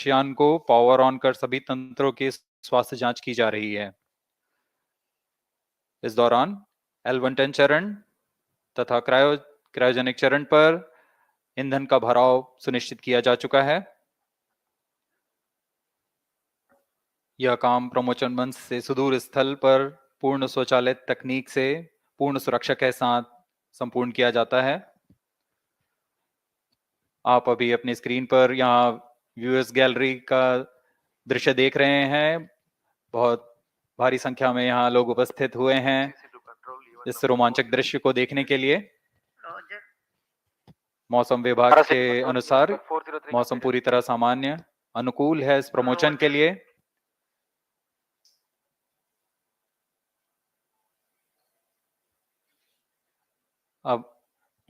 यान को power on कर सभी तंत्रों की स्वास्थ्य जांच की जा रही है। इस दौरान L110 चरण तथा क्रायोजेनिक चरण पर ईंधन का भराव सुनिश्चित किया जा चुका है। यह काम प्रमोशन मंच से सुदूर स्थल पर पूर्ण स्वचालित तकनीक से पूर्ण सुरक्षा के साथ संपूर्ण किया जाता है। आप अभी अपनी स्क्रीन पर यहाँ व्यूअर्स गैलरी का दृश्य देख रहे हैं। बहुत भारी संख्या में यहाँ लोग उपस्थित हुए हैं इस रोमांचक दृश्य को देखने के लिए। मौसम विभाग के अनुसार मौसम पूरी तरह सामान्य अनुकूल है इस प्रमोशन के लिए। अब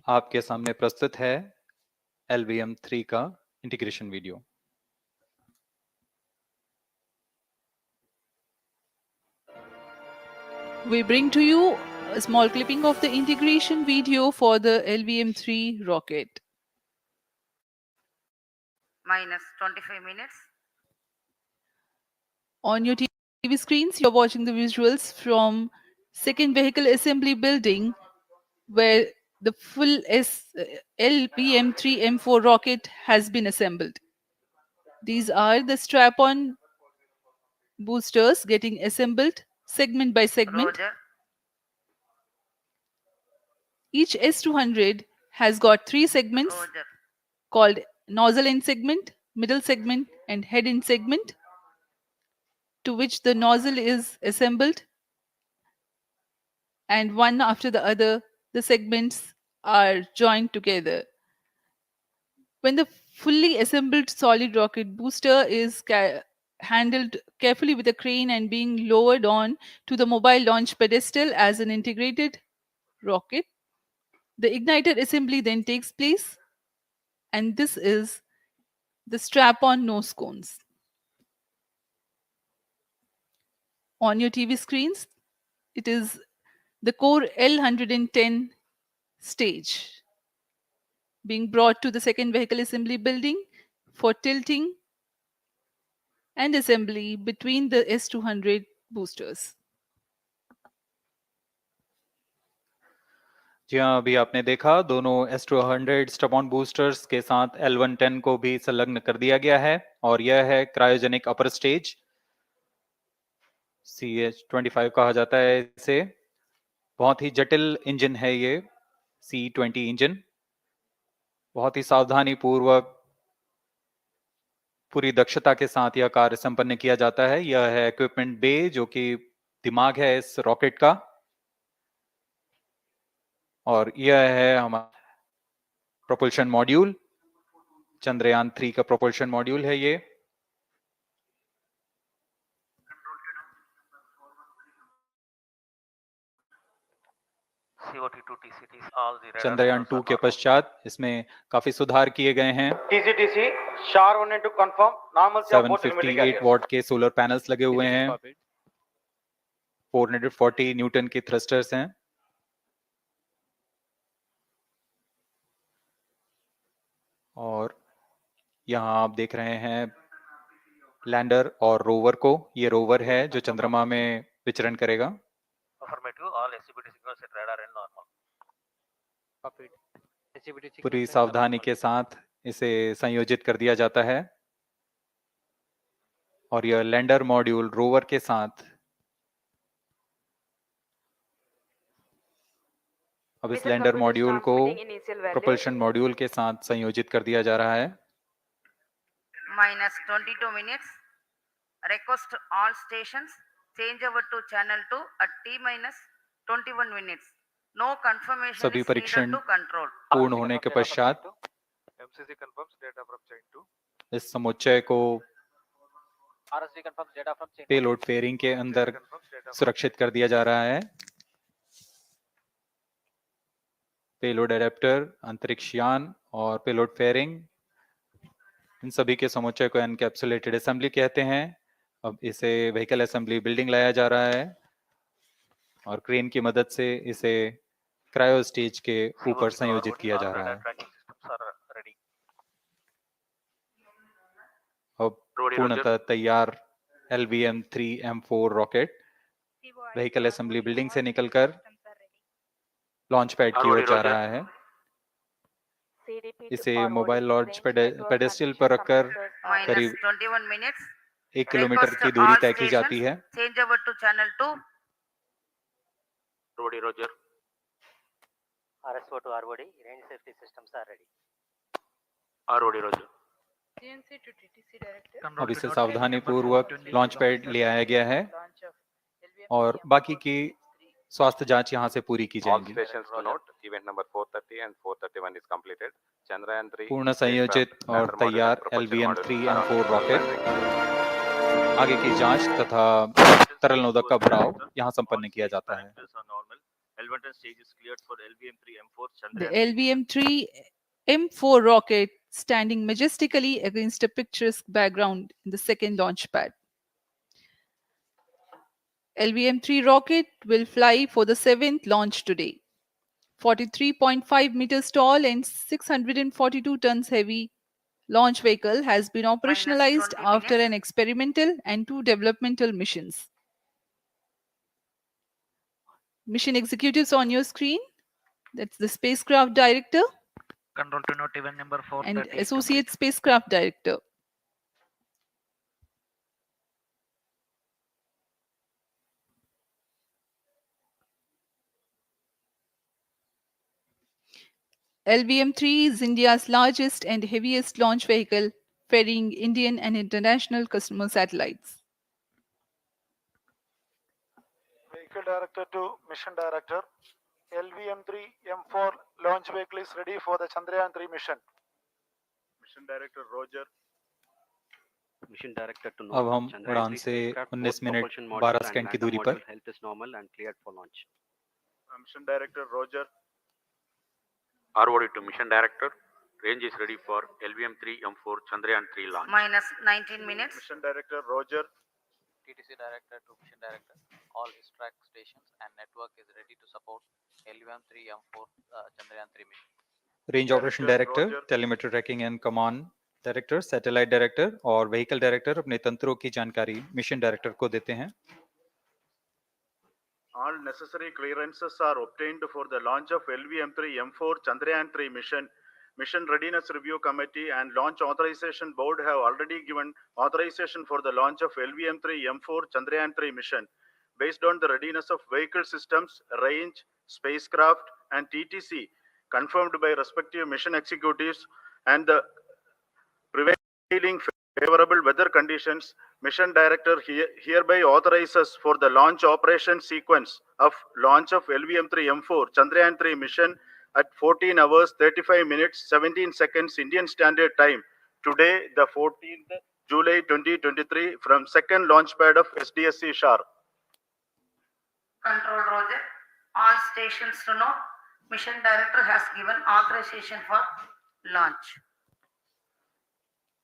आपके सामने प्रस्तुत है LVM3 का integration video. We bring to you a small clipping of the integration video for the LVM3 rocket. Minus 25 minutes. On your TV screens, you're watching the visuals from second vehicle assembly building where the full LVM3-M4 rocket has been assembled. These are the strap-on boosters getting assembled segment by segment. Roger. Each S200 has got 3 segments Roger. called nozzle end segment, middle segment, and head end segment, to which the nozzle is assembled, and one after the other, the segments are joined together. When the fully assembled solid rocket booster is handled carefully with a crane and being lowered on to the mobile launch pedestal as an integrated rocket, the igniter assembly then takes place, and this is the strap-on nose cones. On your TV screens, it is the core L110 stage being brought to the second vehicle assembly building for tilting and assembly between the S200 boosters. जी हाँ, अभी आपने देखा दोनों S200 strap-on boosters के साथ L110 को भी संलग्न कर दिया गया है और यह है क्रायोजेनिक अपर स्टेज, CH-25 कहा जाता है इसे। बहुत ही जटिल इंजन है ये C-20 इंजन। बहुत ही सावधानी पूर्वक पूरी दक्षता के साथ यह कार्य संपन्न किया जाता है। यह है इक्विपमेंट बे जो कि दिमाग है इस रॉकेट का, और यह है हमारा प्रोपल्शन मॉड्यूल, चंद्रयान 3 का प्रोपल्शन मॉड्यूल है ये। चंद्रयान 2 के पश्चात इसमें काफी सुधार किए गए हैं। TCTC SHAR wanted to confirm normalcy of both 758 what के सोलर पैनल्स लगे हुए हैं, 440 न्यूटन के थ्रस्टर्स हैं। और यहाँ आप देख रहे हैं लैंडर और रोवर को। ये रोवर है जो चंद्रमा में विचरण करेगा। पूरी सावधानी के साथ इसे संयोजित कर दिया जाता है और यह लैंडर मॉड्यूल रोवर के साथ अब इस लैंडर मॉड्यूल को प्रोपल्शन मॉड्यूल के साथ संयोजित कर दिया जा रहा है। Minus 22 minutes. Request all stations change over to channel 2 at T minus 21 minutes. No confirmation सभी is परीक्षण needed to control. पूर्ण होने के पश्चात MCC confirms data from chain 2. इस समुच्चय को RSD confirms data from chain 1. Payload fairing के अंदर सुरक्षित कर दिया जा रहा है। पेलोड एडेप्टर, अंतरिक्ष यान और पेलोड फेयरिंग, इन सभी के समुच्चय को एनकैप्सुलेटेड असेंबली कहते हैं। अब इसे व्हीकल असेंबली बिल्डिंग लाया जा रहा है और क्रेन की मदद से इसे क्रायो स्टेज के ऊपर संयोजित किया जा रहा है। अब Roger. पूर्णतः तैयार LVM3-M4 rocket vehicle assembly building से निकलकर लॉन्च पैड की ओर जा रहा है। इसे मोबाइल लॉन्च पेडेस्टल पर रखकर minus करीब 21 minutes. 1 किलोमीटर Request की दूरी all तय की जाती stations है। change over to channel 2. Roger. RSO to ROD, range safety systems are ready. Roger. GNC to TTC director. अब इसे सावधानी पूर्वक लॉन्च पैड ले आया गया है और बाकी की स्वास्थ्य जांच यहां से पूरी की All जाएंगी। stations to note, event number 430 and 431 is completed. Chandrayaan-3 पूर्ण संयोजित spacecraft, और lander module and तैयार propulsion module LVM3-M4 are rocket landing. आगे की जांच तथा तरल नोदक का भराव यहां संपन्न किया जाता है। The LVM3-M4 rocket standing majestically against a picturesque background in the second launch pad. LVM3 rocket will fly for the 7th launch today. 43.5 meters tall and 642 tons heavy launch vehicle has been operationalized 20 after minutes. an experimental and 2 developmental missions. Mission executives on your screen. That's the spacecraft director Control to note, event number 430 and is associate complete. spacecraft director. LVM-3 is India's largest and heaviest launch vehicle, ferrying Indian and international customer satellites. Vehicle Director to Mission Director. LVM3-M4 launch vehicle is ready for the Chandrayaan-3 mission. Mission Director Roger. Mission Director to अब note, हम उड़ान Chandrayaan-3 से spacecraft, 19 both minute propulsion 12 module second and की lander दूरी पर module health is normal and cleared for launch. Mission Director Roger. ROD to mission director. Range is ready for LVM3-M4 Chandrayaan-3 launch. Minus 19 minutes. Mission Director Roger. TTC Director to Mission Director. All track stations and network is ready to support LVM3-M4 Chandrayaan-3 mission. Range operation director, telemetry tracking and command director, satellite director और vehicle director अपने तंत्रों की जानकारी mission director को देते हैं। All necessary clearances are obtained for the launch of LVM3-M4 Chandrayaan-3 mission. Mission Readiness Review Committee and Launch Authorization Board have already given authorization for the launch of LVM3-M4 Chandrayaan-3 mission. Based on the readiness of vehicle systems, range, spacecraft, and TTC, confirmed by respective mission executives, and the prevailing favorable weather conditions, Mission Director hereby authorizes for the launch operation sequence of launch of LVM3-M4 Chandrayaan-3 mission at 14 hours 35 minutes 17 seconds Indian Standard Time today, the 14th July 2023, from second launch pad of SDSC SHAR. Control Roger. All stations to know, Mission Director has given authorization for launch.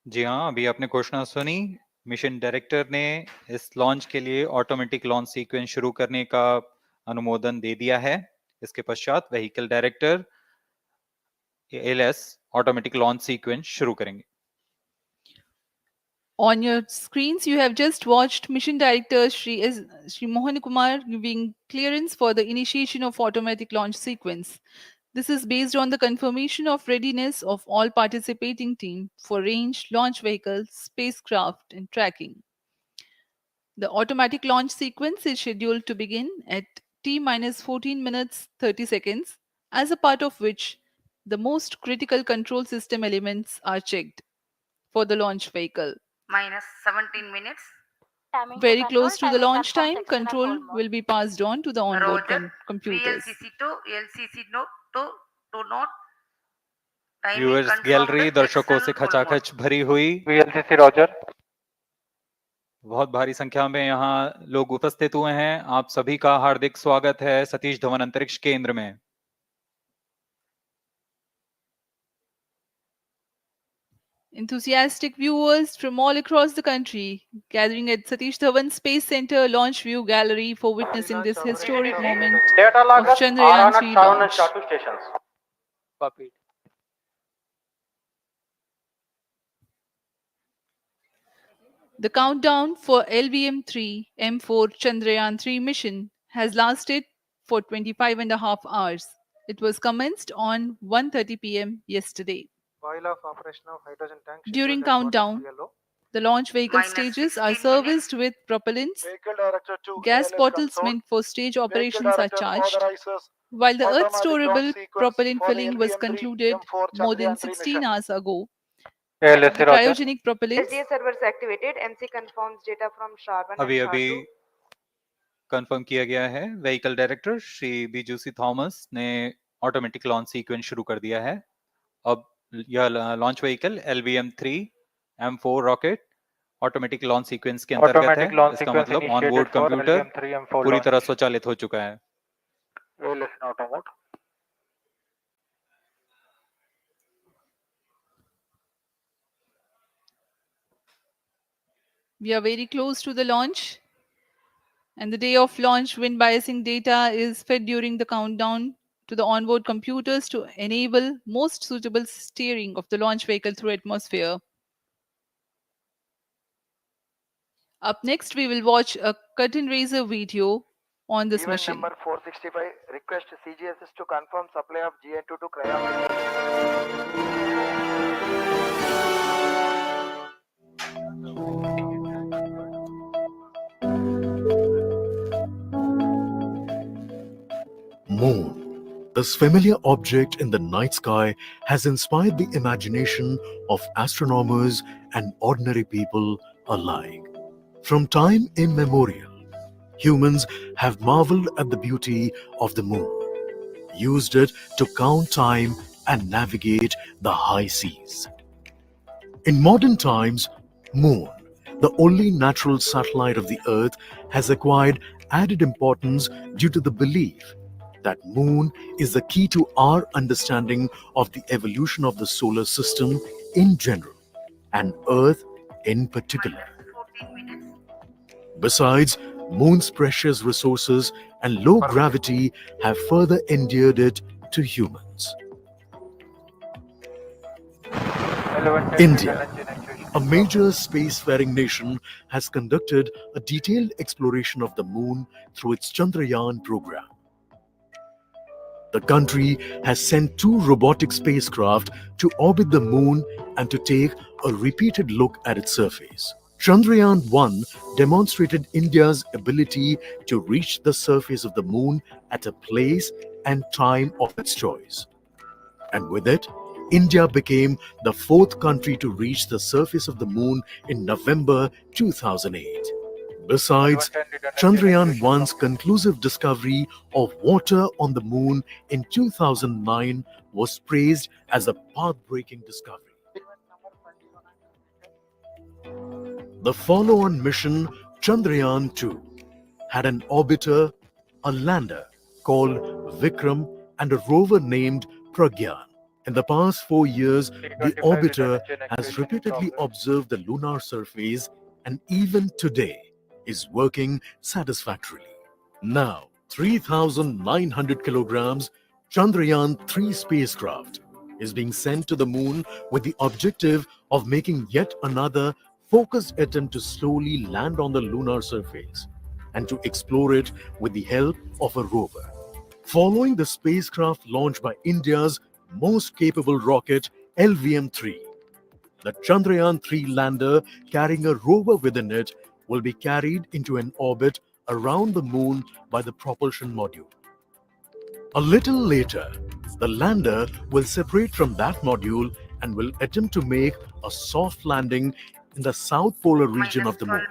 जी हाँ, अभी आपने घोषणा सुनी। Mission director ने इस launch के लिए automatic launch sequence शुरू करने का अनुमोदन दे दिया है। इसके पश्चात vehicle director LS automatic launch sequence शुरू करेंगे। On your screens, you have just watched Mission Director Shri Mohan Kumar giving clearance for the initiation of automatic launch sequence. This is based on the confirmation of readiness of all participating team for range, launch vehicles, spacecraft, and tracking. The automatic launch sequence is scheduled to begin at T-minus 14 minutes 30 seconds, as a part of which the most critical control system elements are checked for the launch vehicle. Minus 17 minutes. Very close to the launch time, control will be passed on to the onboard Roger. computers. VLCC to LCC note to note. Timing viewers confirmed gallery with दर्शकों से excel full mode. खचाखच भरी हुई। VLCC Roger. बहुत भारी संख्या में यहाँ लोग उपस्थित हुए हैं। आप सभी का हार्दिक स्वागत है सतीश धवन अंतरिक्ष केंद्र में। Enthusiastic viewers from all across the country gathering at Satish Dhawan Space Center Launch View Gallery for witnessing this historic moment Data of loggers are on at Chandrayaan-3 Sharan and launch. SHAR stations. Copied. The countdown for LVM3-M4 Chandrayaan-3 mission has lasted for 25 and a half hours. It was commenced on 1:30 p.m. yesterday. While of operation of hydrogen tank. During situated at bottom countdown, fuel low. the launch vehicle Minus stages 16 are minutes. serviced with propellants. Vehicle director to Gas ALS bottles console. meant for stage Vehicle operations are director charged, authorizes while the Earth automatic launch storable sequence propellant for the filling was LVM3 concluded M4 more than Chandrayaan-3 16 mission. hours ago. ALS The cryogenic propellants SDS servers activated. MC confirms data from SHAR 1 and अभी SHAR 2. अभी confirm किया गया है। Vehicle director Shri बीजूसी Thomas ने automatic launch sequence शुरू कर दिया है। अब यह launch vehicle LVM3-M4 rocket automatic launch sequence के अंतर्गत है। इसका मतलब ऑन बोर्ड कंप्यूटर पूरी तरह स्वचालित हो चुका है। We are very close to the launch, and the day of launch wind biasing data is fed during the countdown to the onboard computers to enable most suitable steering of the launch vehicle through atmosphere. Up next, we will watch a curtain raiser video on this Event mission. number 465. Request CGSS to confirm supply of GN2 to cryogenic. Moon. This familiar object in the night sky has inspired the imagination of astronomers and ordinary people alike. From time immemorial, humans have marveled at the beauty of the moon, used it to count time and navigate the high seas. In modern times, Moon, the only natural satellite of the Earth, has acquired added importance due to the belief that Moon is the key to our understanding of the evolution of the solar system in general and Earth in particular. Besides, Moon's precious resources and low gravity have further endeared it to humans. India, a major spacefaring nation, has conducted a detailed exploration of the Moon through its Chandrayaan program. The country has sent 2 robotic spacecraft to orbit the Moon and to take a repeated look at its surface. Chandrayaan-3 demonstrated India's ability to reach the surface of the Moon at a place and time of its choice. And with it, India became the 4th country to reach the surface of the Moon in November 2008. Besides, Chandrayaan-1's conclusive discovery of water on the Moon in 2009 was praised as a path-breaking discovery. The follow-on mission, Chandrayaan-2, had an orbiter, a lander called Vikram, and a rover named Pragyan. In the past 4 years, the orbiter has repeatedly observed the lunar surface and even today is working satisfactorily. Now, 3,900 kilograms Chandrayaan-3 spacecraft is being sent to the Moon with the objective of making yet another focused attempt to slowly land on the lunar surface and to explore it with the help of a rover. Following the spacecraft launched by India's most capable rocket, LVM3, the Chandrayaan-3 lander carrying a rover within it will be carried into an orbit around the Moon by the propulsion module. A little later, the lander will separate from that module and will attempt to make a soft landing in the south polar region of the Moon.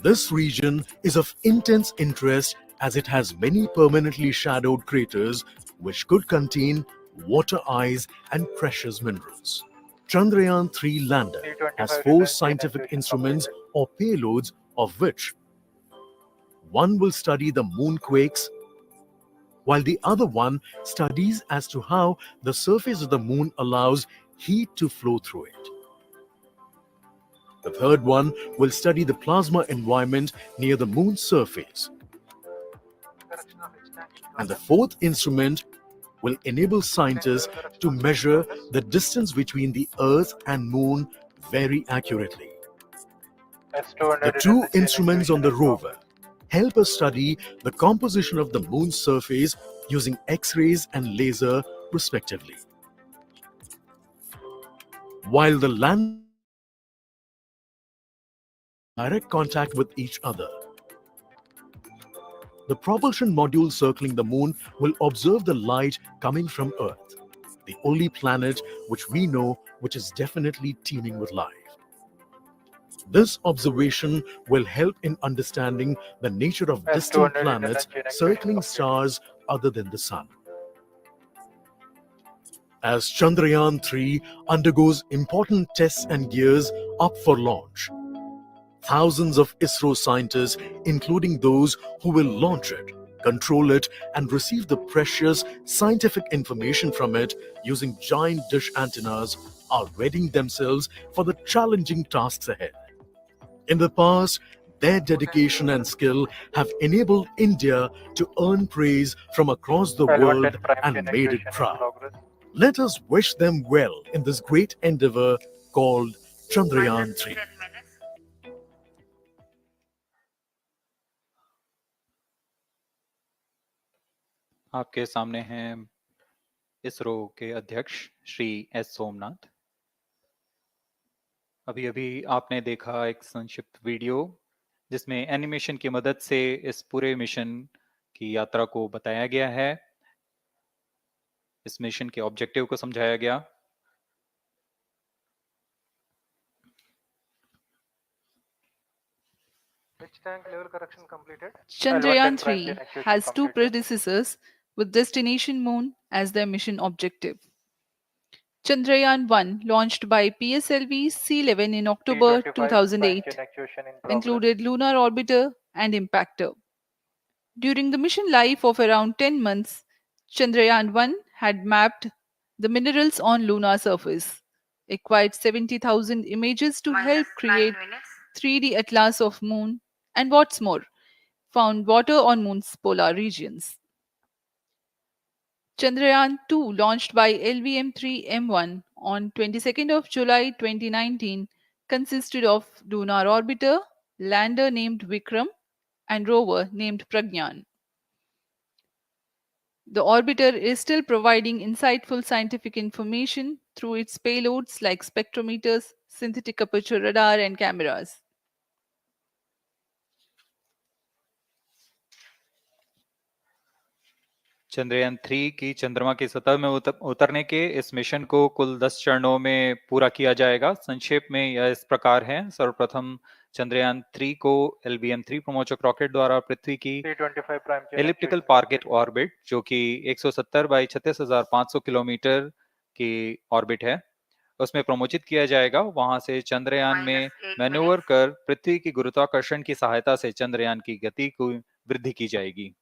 This region is of intense interest as it has many permanently shadowed craters which could contain water ice and precious minerals. Chandrayaan-3 lander has 4 scientific instruments or payloads, of which one will study the moonquakes, while the other one studies as to how the surface of the Moon allows heat to flow through it. The third one will study the plasma environment near the Moon's surface. And the 4th instrument will enable scientists to measure the distance between the Earth and Moon very accurately. S200 The two instruments on the rover help us study the composition of the moon's surface using X-rays and laser respectively. While the lander direct contact with each other, the propulsion module circling the moon will observe the light coming from Earth, the only planet which we know which is definitely teeming with life. This observation will help in understanding the nature of distant planets circling stars other than the Sun. As Chandrayaan-3 undergoes important tests and gears up for launch, thousands of ISRO scientists, including those who will launch it, control it, and receive the precious scientific information from it using giant dish antennas, are readying themselves for the challenging tasks ahead. In the past, their dedication and skill have enabled India to earn praise from across the world and made it proud. Let us wish them well in this great endeavor called Chandrayaan-3. 10 minutes. आपके सामने हैं इसरो के अध्यक्ष Shri S Somnath. अभी अभी आपने देखा एक संक्षिप्त वीडियो जिसमें एनिमेशन की मदद से इस पूरे मिशन की यात्रा को बताया गया है, इस मिशन के ऑब्जेक्टिव को समझाया गया। Which tank level correction completed? Chandrayaan-3 has two predecessors with destination moon as their mission objective. Chandrayaan-1, launched by PSLV C-11 in October 2008, included lunar orbiter and impactor. During the mission life of around 10 months, Chandrayaan-1 had mapped the minerals on lunar surface, acquired 70,000 images to help create 3D atlas of moon, and what's more, found water on moon's polar regions. Chandrayaan-2, launched by LVM3-M1 on 22nd of July 2019, consisted of lunar orbiter, lander named Vikram, and rover named Pragyan. The orbiter is still providing insightful scientific information through its payloads like spectrometers, synthetic aperture radar, and cameras. Chandrayaan 3 की चंद्रमा की सतह में उतरने के इस mission को कुल 10 चरणों में पूरा किया जाएगा। संक्षेप में यह इस प्रकार है। सर्वप्रथम चंद्रयान 3 को LVM3 प्रमोचक रॉकेट द्वारा पृथ्वी की एलिप्टिकल टारगेट ऑर्बिट, जो कि 170 बाई 36,500 किलोमीटर की ऑर्बिट है, उसमें प्रमोचित किया जाएगा। वहां से चंद्रयान में मैन्यूवर कर पृथ्वी की गुरुत्वाकर्षण की सहायता से चंद्रयान की गति को वृद्धि की जाएगी।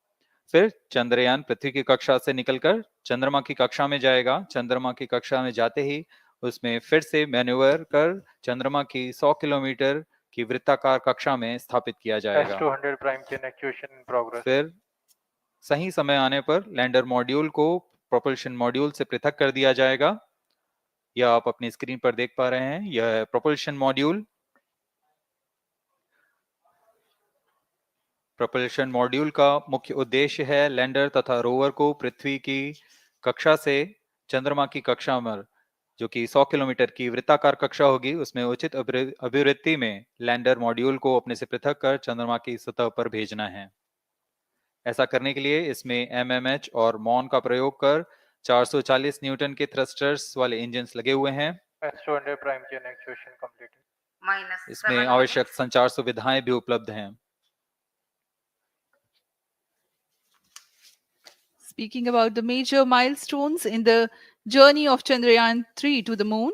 फिर चंद्रयान पृथ्वी की कक्षा से निकलकर चंद्रमा की कक्षा में जाएगा। चंद्रमा की कक्षा में जाते ही उसमें फिर से मैन्यूवर कर चंद्रमा की 100 किलोमीटर की वृत्ताकार कक्षा में स्थापित किया जाएगा। फिर सही समय आने पर लैंडर मॉड्यूल को प्रोपल्शन मॉड्यूल से पृथक कर दिया जाएगा। यह आप अपनी स्क्रीन पर देख पा रहे हैं, यह प्रोपल्शन मॉड्यूल। प्रोपल्शन मॉड्यूल का मुख्य उद्देश्य है लैंडर तथा रोवर को पृथ्वी की कक्षा से चंद्रमा की कक्षा में, जो कि 100 किलोमीटर की वृत्ताकार कक्षा होगी, उसमें उचित अभिवृत्ति में लैंडर मॉड्यूल को अपने से पृथक कर चंद्रमा की सतह पर भेजना है। ऐसा करने के लिए इसमें MMH और मॉन का प्रयोग कर 440 न्यूटन के थ्रस्टर्स वाले इंजन्स लगे हुए हैं। इसमें आवश्यक संचार सुविधाएं भी उपलब्ध हैं। Speaking about the major milestones in the journey of Chandrayaan-3 to the moon,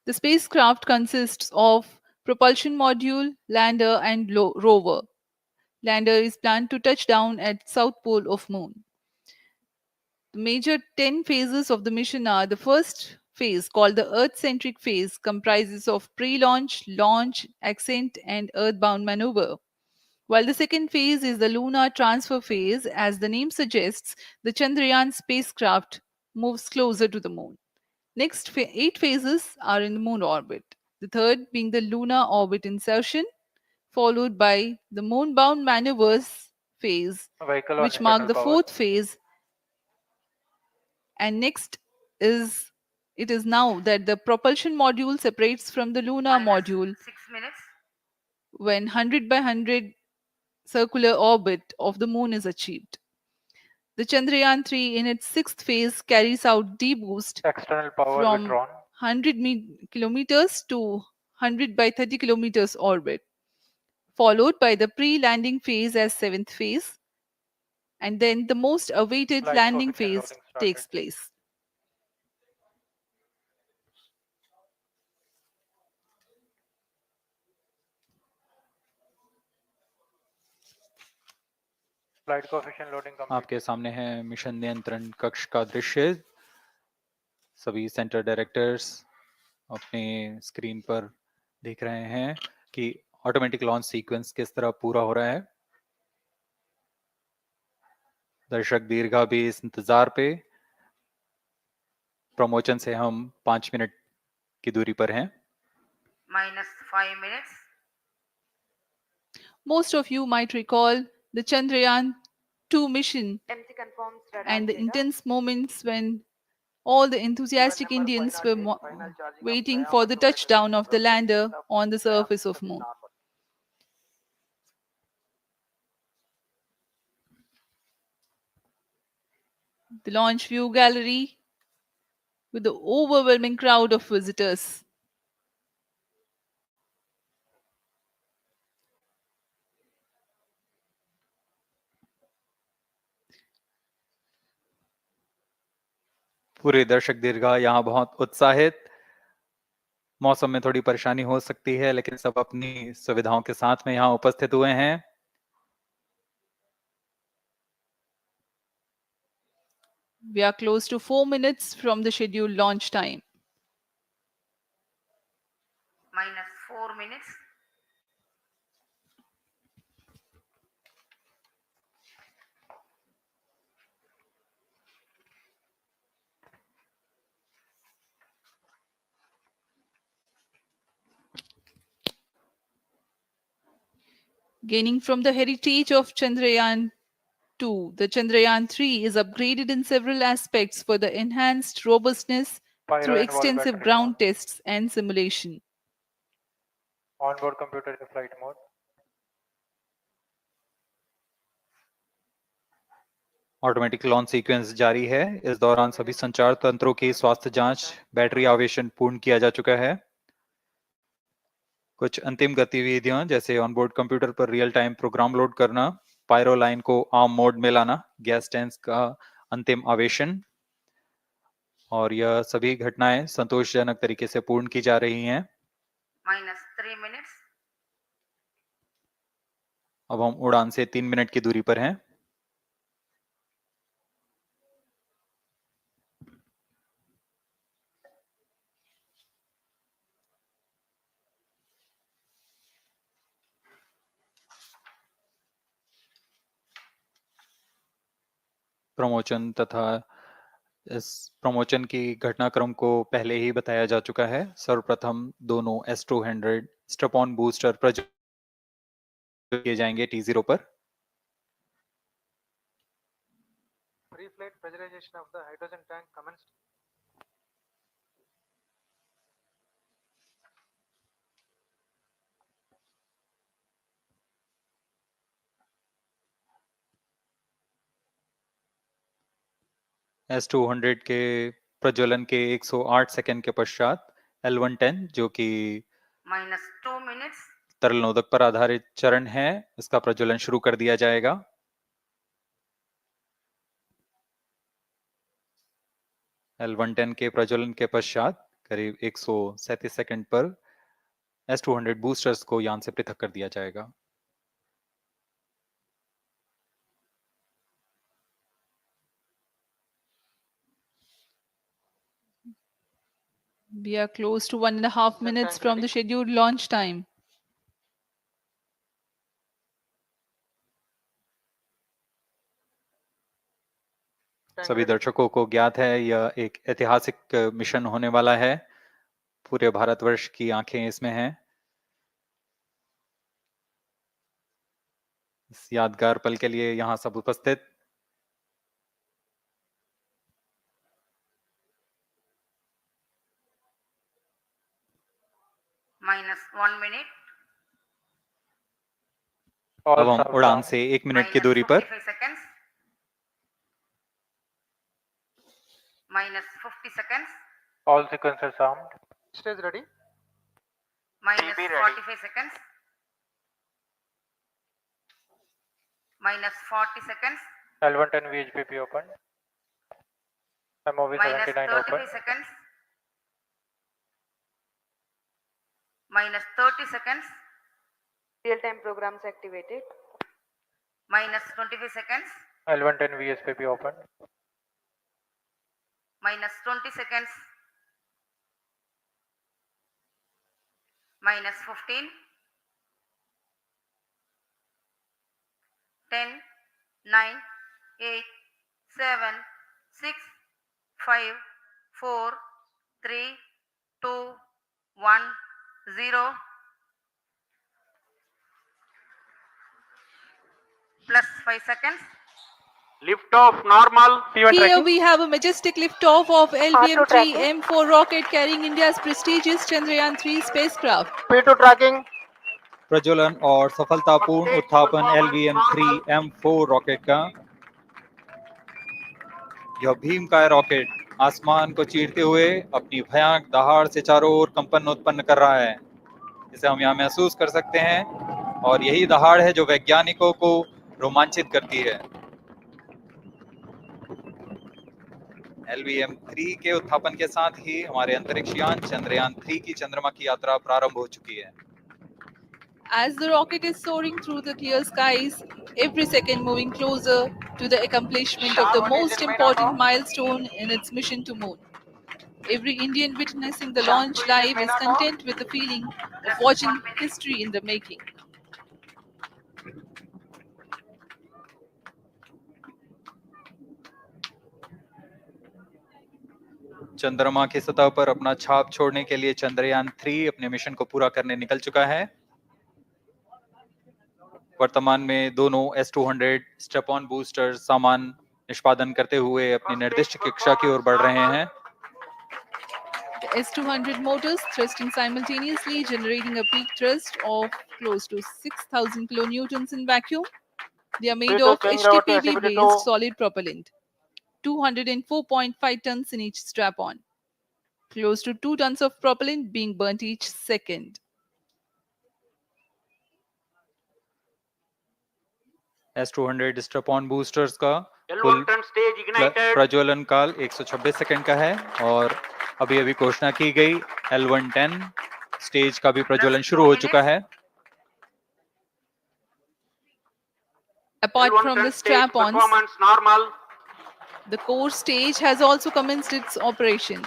the spacecraft consists of propulsion module, lander, and rover. Lander is planned to touch down at south pole of moon. The major 10 phases of the mission are: the first phase, called the Earth-centric phase, comprises of pre-launch, launch, ascent, and earthbound maneuver. While the second phase is the lunar transfer phase, as the name suggests, the Chandrayaan spacecraft moves closer to the moon. Next 8 phases are in the moon orbit. The third being the lunar orbit insertion, followed by the moon-bound maneuvers phase, which mark the fourth phase. And next is it is now that the propulsion module separates from the lunar module 6 minutes. when 100 by 100 circular orbit of the moon is achieved. The Chandrayaan-3 in its sixth phase carries out deboost from 100 kilometers to 100 by 30 kilometers orbit, followed by the pre-landing phase as seventh phase, and then the most awaited landing phase takes place. आपके सामने है mission नियंत्रण कक्ष का दृश्य। सभी centre directors अपने screen पर देख रहे हैं कि ऑटोमेटिक लॉन्च सीक्वेंस किस तरह पूरा हो रहा है। दर्शक दीर्घा भी इस इंतजार पे। प्रमोशन से हम 5 मिनट की दूरी पर हैं। -5 minutes. Most of you might recall the Chandrayaan-2 mission MC confirms radar and the data. intense moments when all the enthusiastic Number Indians final were charging of waiting Lander for the Rover touchdown of the lander of on the surface of moon. normal. The launch view gallery with the overwhelming crowd of visitors. पूरे दर्शक दीर्घा यहाँ बहुत उत्साहित। मौसम में थोड़ी परेशानी हो सकती है, लेकिन सब अपनी सुविधाओं के साथ में यहाँ उपस्थित हुए हैं। We are close to 4 minutes from the scheduled launch time. -4 minutes. Gaining from the heritage of Chandrayaan-2, the Chandrayaan-3 is upgraded in several aspects for the enhanced robustness through extensive ground tests and simulation. Onboard computer in flight mode. Automatic launch sequence जारी है। इस दौरान सभी संचार तंत्रों की स्वास्थ्य जांच, बैटरी आवेशन पूर्ण किया जा चुका है। कुछ अंतिम गतिविधियां जैसे ऑनबोर्ड कंप्यूटर पर रियल टाइम प्रोग्राम लोड करना, पायरो लाइन को आर्म मोड में लाना, गैस टैंक्स का अंतिम आवेशन, और यह सभी घटनाएं संतोषजनक तरीके से पूर्ण की जा रही हैं। -3 minutes. अब हम उड़ान से 3 मिनट की दूरी पर हैं। प्रमोशन तथा इस प्रमोशन की घटनाक्रम को पहले ही बताया जा चुका है। सर्वप्रथम दोनों S200 स्ट्रप-ऑन बूस्टर प्रज्वलित किए जाएंगे T0 पर। Pre-flight pressurization of the hydrogen tank commenced. S200 के प्रज्वलन के 108 सेकंड के पश्चात L110 जो कि -2 minutes. तरल नोदक पर आधारित चरण है, इसका प्रज्वलन शुरू कर दिया जाएगा। L110 के प्रज्वलन के पश्चात करीब 137 सेकंड पर S200 बूस्टर्स को यान से पृथक कर दिया जाएगा। We are close to 1.5 minutes from the scheduled launch time. सभी दर्शकों को ज्ञात है यह एक ऐतिहासिक मिशन होने वाला है। पूरे भारतवर्ष की आंखें इसमें हैं। इस यादगार पल के लिए यहाँ सब उपस्थित। -1 minute. अब हम उड़ान से 1 मिनट की दूरी पर -55 seconds. -50 seconds. All sequences armed. Stage ready. -45 seconds. -40 seconds. L110 VHPP open. MOV 79 open. -35 seconds. -30 seconds. Real-time programs activated. -25 seconds. L110 VSPP open. -20 seconds. -15. 10, 9, 8, 7, 6, 5, 4, 3, 2, 1, 0. +5 seconds. Lift off normal. Here we have a majestic liftoff of LVM3-M4 rocket carrying India's prestigious Chandrayaan-3 spacecraft. P2 tracking. प्रज्वलन और सफलतापूर्ण उत्थापन LVM3-M4 rocket का। यह भीमकाय rocket आसमान को चीरते हुए अपनी भयानक दहाड़ से चारों ओर कंपन उत्पन्न कर रहा है। इसे हम यहाँ महसूस कर सकते हैं और यही दहाड़ है जो वैज्ञानिकों को रोमांचित करती है। LVM3 के उत्थापन के साथ ही हमारे अंतरिक्ष यान चंद्रयान-3 की चंद्रमा की यात्रा प्रारंभ हो चुकी है। As the rocket is soaring through the clear skies, every second moving closer to the accomplishment of the most important milestone in its mission to moon. Every Indian witnessing the launch live is content with the feeling of watching history in the making. चंद्रमा की सतह पर अपना छाप छोड़ने के लिए चंद्रयान-3 अपने मिशन को पूरा करने निकल चुका है। वर्तमान में दोनों S200 स्टेप ऑन बूस्टर सामान निष्पादन करते हुए अपनी निर्दिष्ट कक्षा की ओर बढ़ रहे हैं। The S200 motors thrusting simultaneously, generating a peak thrust of close to 6,000 kilonewtons in vacuum. They are made of HTPB-based solid propellant, 204.5 tons in each strap-on. Close to 2 tons of propellant being burnt each second. S200 step-on boosters का कुल प्रज्वलन काल 126 second का है और अभी घोषणा की गई L110 स्टेज का भी प्रज्वलन शुरू हो चुका है। Apart from the strap-ons, the core stage has also commenced its operation.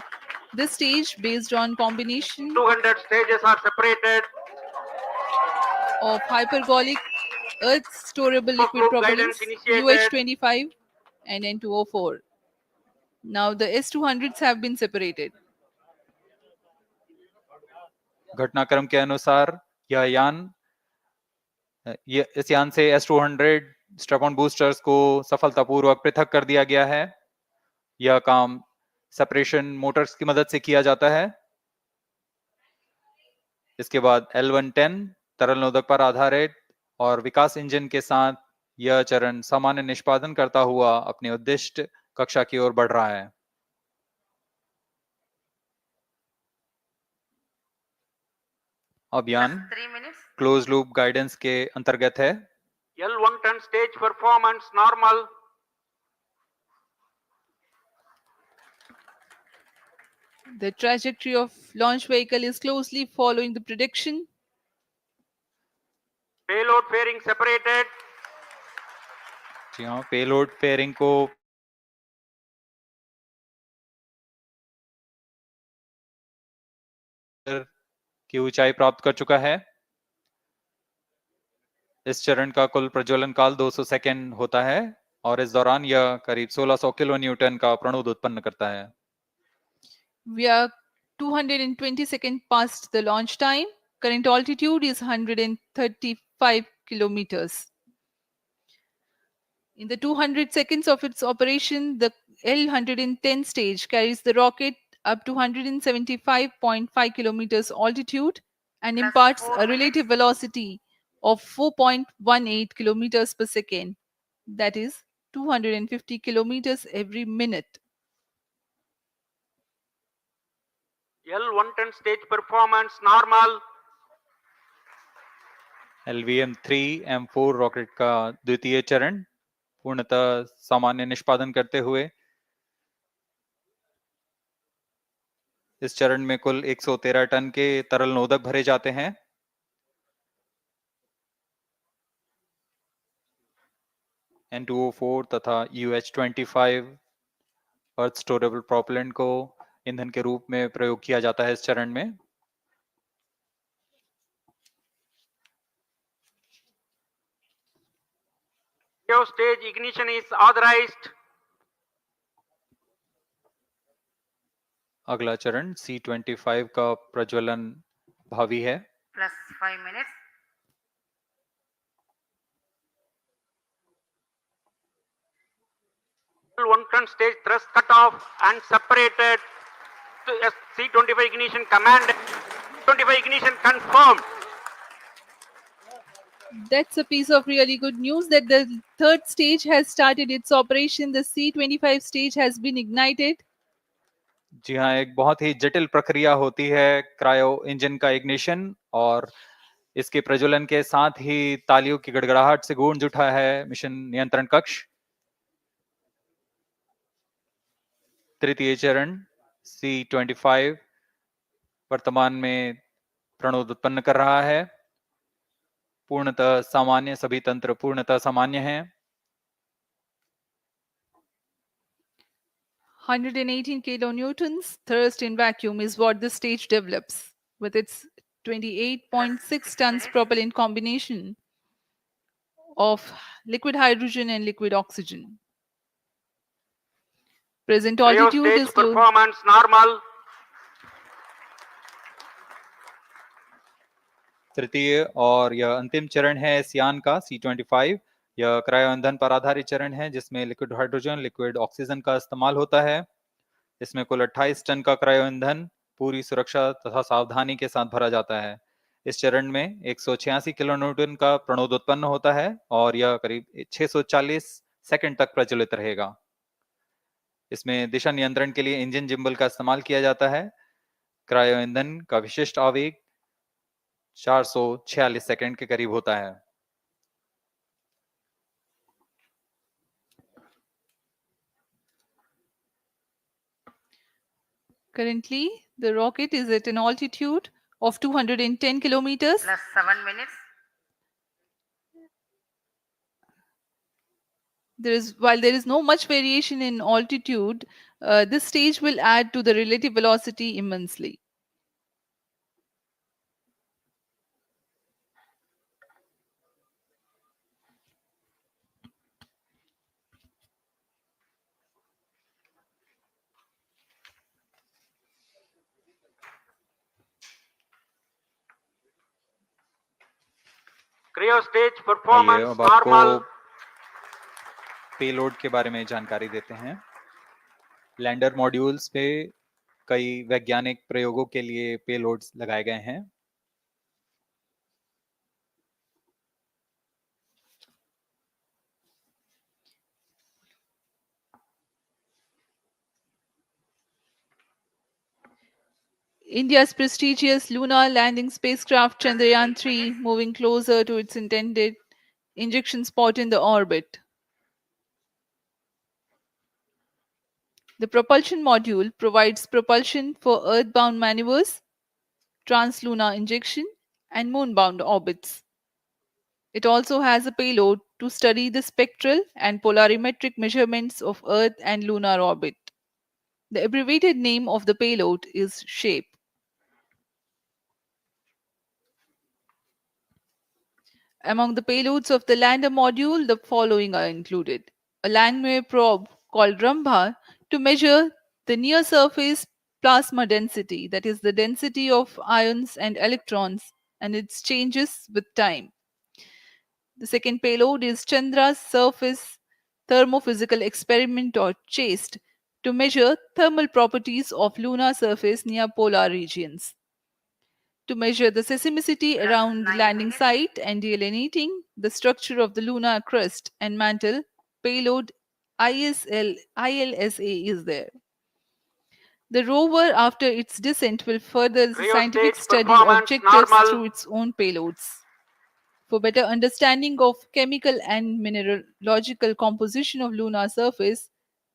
This stage, based on combination 200 stages are separated of hypergolic earth storable liquid propellants UH-25 and N2O4. Now the S200s have been separated. घटनाक्रम के अनुसार इस यान से S200 step-on boosters को सफलतापूर्वक पृथक कर दिया गया है। यह काम सेपरेशन मोटर्स की मदद से किया जाता है। इसके बाद L110 तरल नोदक पर आधारित और विकास इंजन के साथ यह चरण सामान्य निष्पादन करता हुआ अपनी उद्दिष्ट कक्षा की ओर बढ़ रहा है। अब यान क्लोज लूप गाइडेंस के अंतर्गत है। L110 stage performance normal. The trajectory of launch vehicle is closely following the prediction. Payload fairing separated. जी हाँ, पेलोड फेयरिंग को की ऊंचाई प्राप्त कर चुका है। इस चरण का कुल प्रज्वलन काल 200 सेकेंड होता है। और इस दौरान यह करीब 1600 किलो न्यूटन का प्रणुद उत्पन्न करता है. We are 220 seconds past the launch time. Current altitude is 135 kilometers. In the 200 seconds of its operation, the L-110 stage carries the rocket up to 175.5 kilometers altitude and Plus imparts 4 a relative minutes. velocity of 4.18 kilometers per second, that is 250 kilometers every minute. L110 stage performance normal. LVM3-M4 rocket का द्वितीय चरण पूर्णतः सामान्य निष्पादन करते हुए इस चरण में कुल 113 टन के तरल नोदक भरे जाते हैं. N2O4 तथा UH-25 अर्थ स्टोरेबल प्रोपेलेंट को ईंधन के रूप में प्रयोग किया जाता है इस चरण में. Stage ignition is authorized. अगला चरण C25 का प्रज्वलन भावी है. Plus 5 minutes. L110 stage thrust cut off and separated to C25 ignition command. 25 ignition confirmed. That's a piece of really good news that the third stage has started its operation. The C25 stage has been ignited. जी हाँ, एक बहुत ही जटिल प्रक्रिया होती है cryo engine का ignition और इसके प्रज्वलन के साथ ही तालियों की गड़गड़ाहट से गूंज उठा है मिशन नियंत्रण कक्ष. तृतीय चरण C25 वर्तमान में प्रणोद उत्पन्न कर रहा है. पूर्णतः सामान्य, सभी तंत्र पूर्णतः सामान्य हैं. 118 kilonewtons thrust in vacuum is what the stage develops with its 28.6 tons propellant combination of liquid hydrogen and liquid oxygen. Present altitude Stage is low. performance normal. तृतीय और यह अंतिम चरण है इस यान का C25. यह क्रायो ईंधन पर आधारित चरण है जिसमें लिक्विड हाइड्रोजन, लिक्विड ऑक्सीजन का इस्तेमाल होता है. इसमें कुल 28 टन का क्रायो ईंधन पूरी सुरक्षा तथा सावधानी के साथ भरा जाता है. इस चरण में 186 किलो न्यूटन का प्रणोद उत्पन्न होता है और यह करीब 640 सेकंड तक प्रज्वलित रहेगा. इसमें दिशा नियंत्रण के लिए इंजन जिम्बल का इस्तेमाल किया जाता है. क्रायो ईंधन का विशिष्ट आवेग 446 सेकंड के करीब होता है. Currently, the rocket is at an altitude of 210 kilometers. Plus 7 minutes. While there is no much variation in altitude, this stage will add to the relative velocity immensely. Cryo stage आइए performance अब आपको normal. Payload के बारे में जानकारी देते हैं. Lander modules पे कई वैज्ञानिक प्रयोगों के लिए पेलोड्स लगाए गए हैं. India's prestigious lunar landing spacecraft Chandrayaan-3 moving closer to its intended injection spot in the orbit. The propulsion module provides propulsion for earthbound maneuvers, translunar injection, and moonbound orbits. It also has a payload to study the spectral and polarimetric measurements of Earth and lunar orbit. The abbreviated name of the payload is SHAPE. Among the payloads of the lander module, the following are included: a Langmuir probe called Rambha to measure the near surface plasma density, that is, the density of ions and electrons, and its changes with time. The second payload is Chandra's Surface Thermophysical Experiment, or CHASTE, to measure thermal properties of lunar surface near polar regions. To measure the seismicity around the 9 landing minutes. site and delineating the structure of the lunar crust and mantle, payload ILSA is there. The rover, after its descent, will further the scientific Cryostage study performance objectives normal. through its own payloads. For better understanding of chemical and mineralogical composition of lunar surface,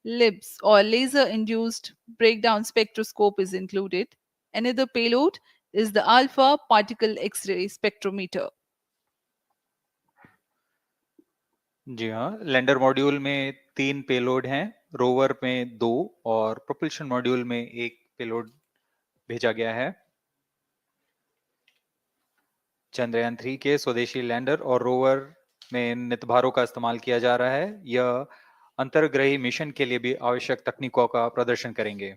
LIBS, or laser-induced breakdown spectroscope, is included. Another payload is the alpha particle X-ray spectrometer. जी हाँ, lander module में 3 payload हैं, rover में 2 और propulsion module में 1 payload भेजा गया है। चंद्रयान 3 के स्वदेशी लैंडर और रोवर में नितभारों का इस्तेमाल किया जा रहा है। यह अंतर्ग्रही मिशन के लिए भी आवश्यक तकनीकों का प्रदर्शन करेंगे।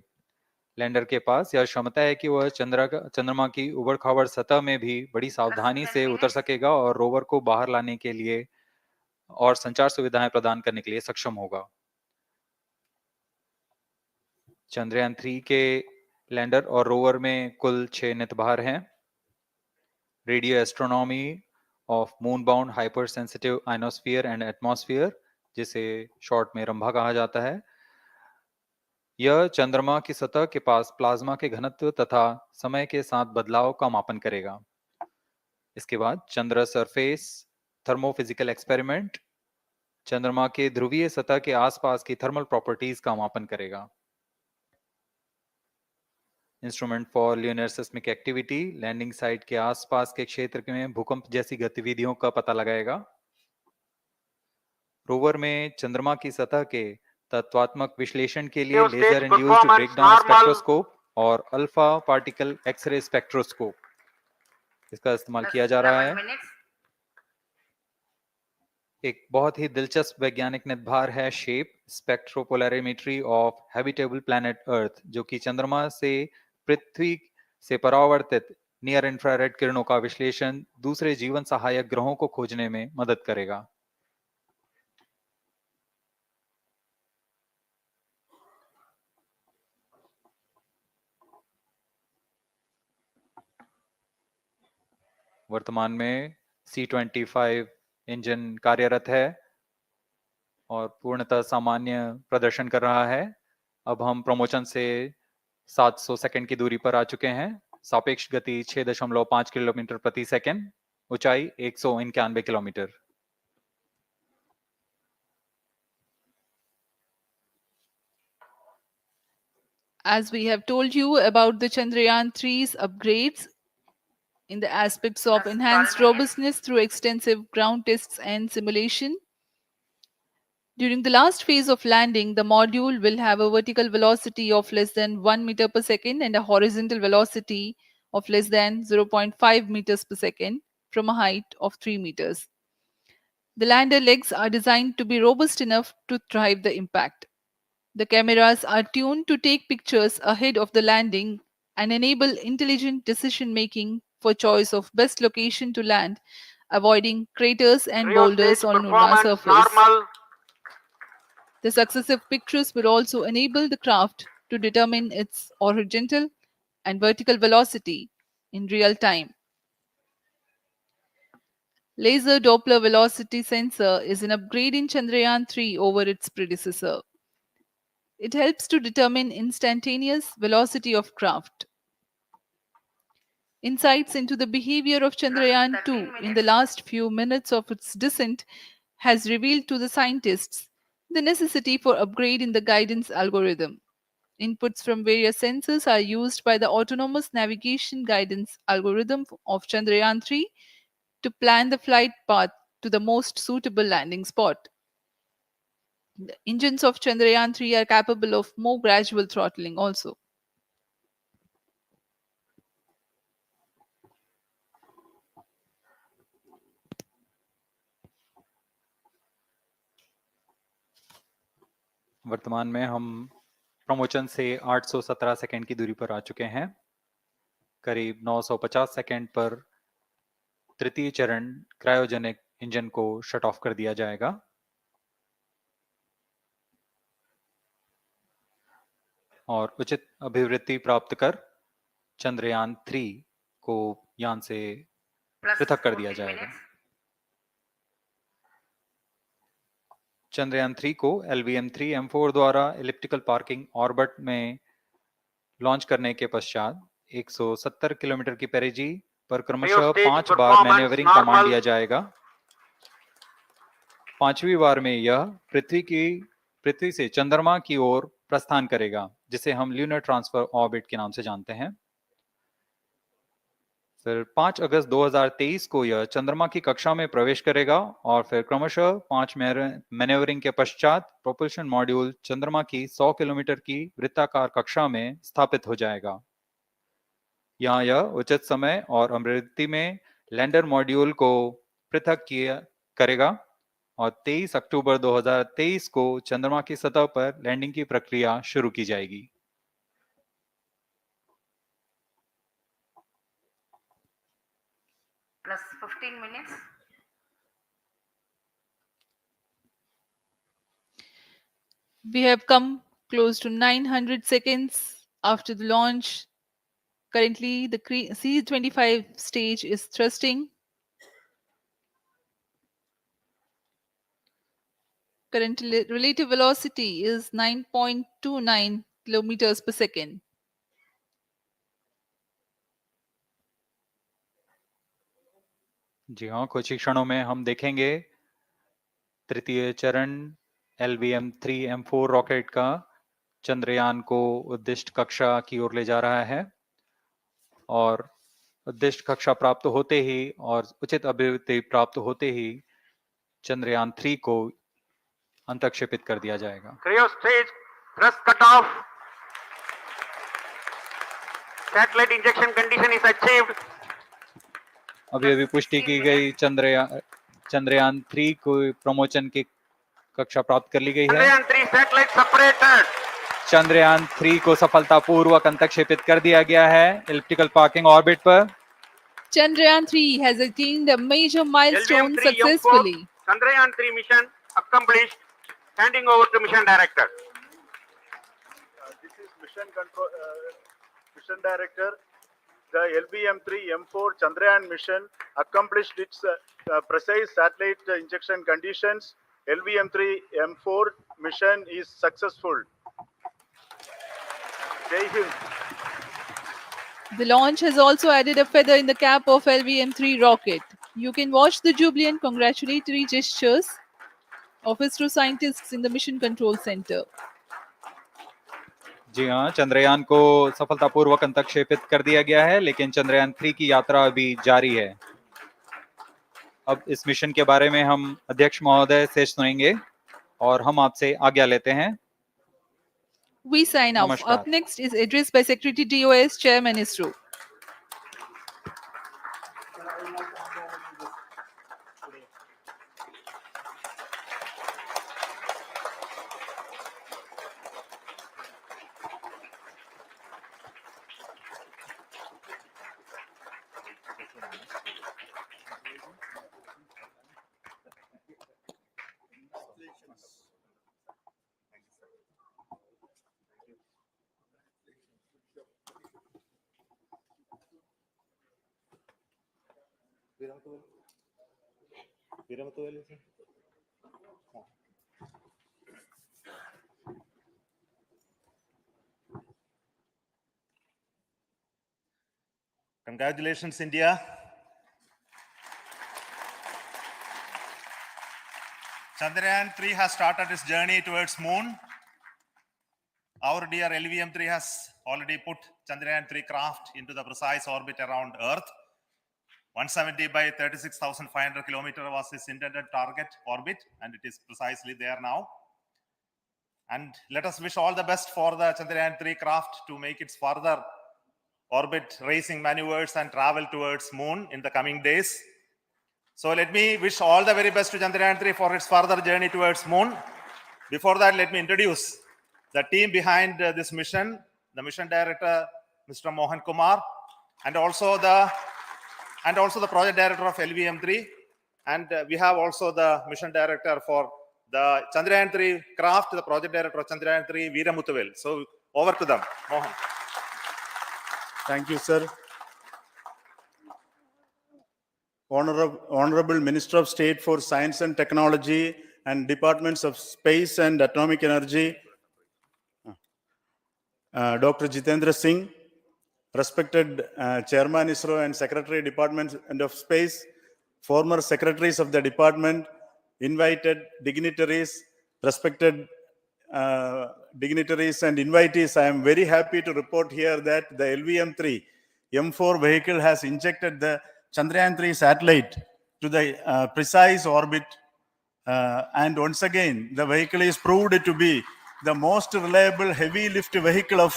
लैंडर के पास यह क्षमता है कि वह चंद्रमा की उबड़-खाबड़ सतह में भी बड़ी सावधानी से उतर सकेगा और रोवर को बाहर लाने के लिए और संचार सुविधाएं प्रदान करने के लिए सक्षम होगा। चंद्रयान 3 के लैंडर और रोवर में कुल 6 नितभार हैं। Radio astronomy of moon bound hyper sensitive ionosphere and atmosphere, जिसे शॉर्ट में रंभा कहा जाता है, यह चंद्रमा की सतह के पास प्लाज्मा के घनत्व तथा समय के साथ बदलाव का मापन करेगा। इसके बाद चंद्र सरफेस थर्मोफिजिकल एक्सपेरिमेंट चंद्रमा के ध्रुवीय सतह के आसपास की थर्मल प्रॉपर्टीज का मापन करेगा। Instrument for lunar seismic activity landing site के आसपास के क्षेत्र में भूकंप जैसी गतिविधियों का पता लगाएगा। रोवर में चंद्रमा की सतह के तत्वात्मक विश्लेषण के लिए लेजर इंड्यूस्ड ब्रेकडाउन स्पेक्ट्रोस्कोप और अल्फा पार्टिकल एक्सरे स्पेक्ट्रोस्कोप इसका इस्तेमाल किया जा रहा है। एक बहुत ही दिलचस्प वैज्ञानिक निर्धार है shape spectropolarimetry of habitable planet Earth, जो कि चंद्रमा से पृथ्वी से परावर्तित नियर इंफ्रारेड किरणों का विश्लेषण दूसरे जीवन सहायक ग्रहों को खोजने में मदद करेगा। वर्तमान में C-25 इंजन कार्यरत है और पूर्णतः सामान्य प्रदर्शन कर रहा है। अब हम प्रमोशन से 700 सेकंड की दूरी पर आ चुके हैं। सापेक्ष गति 6.5 किलोमीटर प्रति सेकंड, ऊंचाई 191 kilometre. As we have told you about the Chandrayaan-3's upgrades in the aspects of enhanced robustness through extensive ground tests and simulation, during the last phase of landing, the module will have a vertical velocity of less than 1 meter per second and a horizontal velocity of less than 0.5 meters per second from a height of 3 meters. The lander legs are designed to be robust enough to thrive the impact. The cameras are tuned to take pictures ahead of the landing and enable intelligent decision making for choice of best location to land, avoiding craters and boulders on lunar surface. Normal. The successive pictures will also enable the craft to determine its horizontal and vertical velocity in real time. Laser Doppler velocity sensor is an upgrade in Chandrayaan-3 over its predecessor. It helps to determine instantaneous velocity of craft. Insights into the behavior of Chandrayaan-2 in the last few minutes of its descent has revealed to the scientists the necessity for upgrade in the guidance algorithm. Inputs from various sensors are used by the autonomous navigation guidance algorithm of Chandrayaan-3 to plan the flight path to the most suitable landing spot. The engines of Chandrayaan-3 are capable of more gradual throttling also. वर्तमान में हम promotion से 817 second की दूरी पर आ चुके हैं। करीब 950 सेकंड पर तृतीय चरण क्रायोजेनिक इंजन को शट ऑफ कर दिया जाएगा। और उचित अभिवृद्धि प्राप्त कर चंद्रयान 3 को यान से पृथक कर दिया जाएगा। चंद्रयान 3 को LVM3-M4 द्वारा एलिप्टिकल पार्किंग ऑर्बिट में लॉन्च करने के पश्चात 170 किलोमीटर की पेरिजी पर क्रमशः 5 बार मैन्यूवरिंग कमांड दिया जाएगा। 5वीं बार में यह पृथ्वी से चंद्रमा की ओर प्रस्थान करेगा, जिसे हम ल्यूनर ट्रांसफर ऑर्बिट के नाम से जानते हैं। फिर 5 अगस्त 2023 को यह चंद्रमा की कक्षा में प्रवेश करेगा और फिर क्रमशः 5 मैन्यूवरिंग के पश्चात प्रोपल्शन मॉड्यूल चंद्रमा की 100 किलोमीटर की वृत्ताकार कक्षा में स्थापित हो जाएगा। यहाँ यह उचित समय और अभिवृद्धि में लैंडर मॉड्यूल को पृथक करेगा और 23 अक्टूबर 2023 को चंद्रमा की सतह पर लैंडिंग की प्रक्रिया शुरू की जाएगी। Plus 15 minutes. We have come close to 900 seconds after the launch. Currently, the C-25 stage is thrusting. Current relative velocity is 9.29 kilometers per second. जी हाँ, कुछ ही क्षणों में हम देखेंगे तृतीय चरण LVM3-M4 रॉकेट का चंद्रयान को उद्दिष्ट कक्षा की ओर ले जा रहा है और उद्दिष्ट कक्षा प्राप्त होते ही और उचित अभिवृद्धि प्राप्त होते ही चंद्रयान 3 को अंतक्षेपित कर दिया जाएगा। Cryo stage thrust cutoff. Satellite injection condition is achieved. अभी पुष्टि की गई चंद्रयान 3 को प्रमोशन की कक्षा प्राप्त कर ली गई है। Chandrayaan 3 satellite separated. चंद्रयान 3 को सफलतापूर्वक अंतक्षेपित कर दिया गया है एलिप्टिकल पार्किंग ऑर्बिट पर। Chandrayaan 3 has attained a major milestone successfully. Chandrayaan 3 mission accomplished. Handing over to mission director. This is mission director. The LVM3-M4 Chandrayaan mission accomplished its precise satellite injection conditions. LVM3-M4 mission is successful. Jai Hind. The launch has also added a feather in the cap of LVM3 rocket. You can watch the jubilant congratulatory gestures of ISRO scientists in the Mission Control Center. जी हाँ, चंद्रयान को सफलतापूर्वक अंतक्षेपित कर दिया गया है, लेकिन चंद्रयान 3 की यात्रा अभी जारी है। अब इस मिशन के बारे में हम अध्यक्ष महोदय से सुनेंगे और हम आपसे आज्ञा लेते हैं। We sign off. Up next is address by Secretary DOS, Chairman ISRO. Congratulations, India. Chandrayaan 3 has started its journey towards moon. Our dear LVM3 has already put Chandrayaan 3 craft into the precise orbit around Earth. 170 by 36,500 kilometers was its intended target orbit, and it is precisely there now. And let us wish all the best for the Chandrayaan 3 craft to make its further orbit racing maneuvers and travel towards moon in the coming days. So let me wish all the very best to Chandrayaan 3 for its further journey towards moon. Before that, let me introduce the team behind this mission, the mission director, Mr. Mohan Kumar, and also the project director of LVM3. And we have also the mission director for the Chandrayaan-3 craft, the project director of Chandrayaan-3, Veera Muthuvel. So over to them, Mohan. Thank you, sir. Honorable Minister of State for Science and Technology and Departments of Space and Atomic Energy, Dr. Jitendra Singh, respected Chairman ISRO and Secretary Department of Space, former secretaries of the department, invited dignitaries, respected dignitaries and invitees. I am very happy to report here that the LVM3-M4 vehicle has injected the Chandrayaan-3 satellite to the precise orbit. And once again, the vehicle is proved to be the most reliable heavy lift vehicle of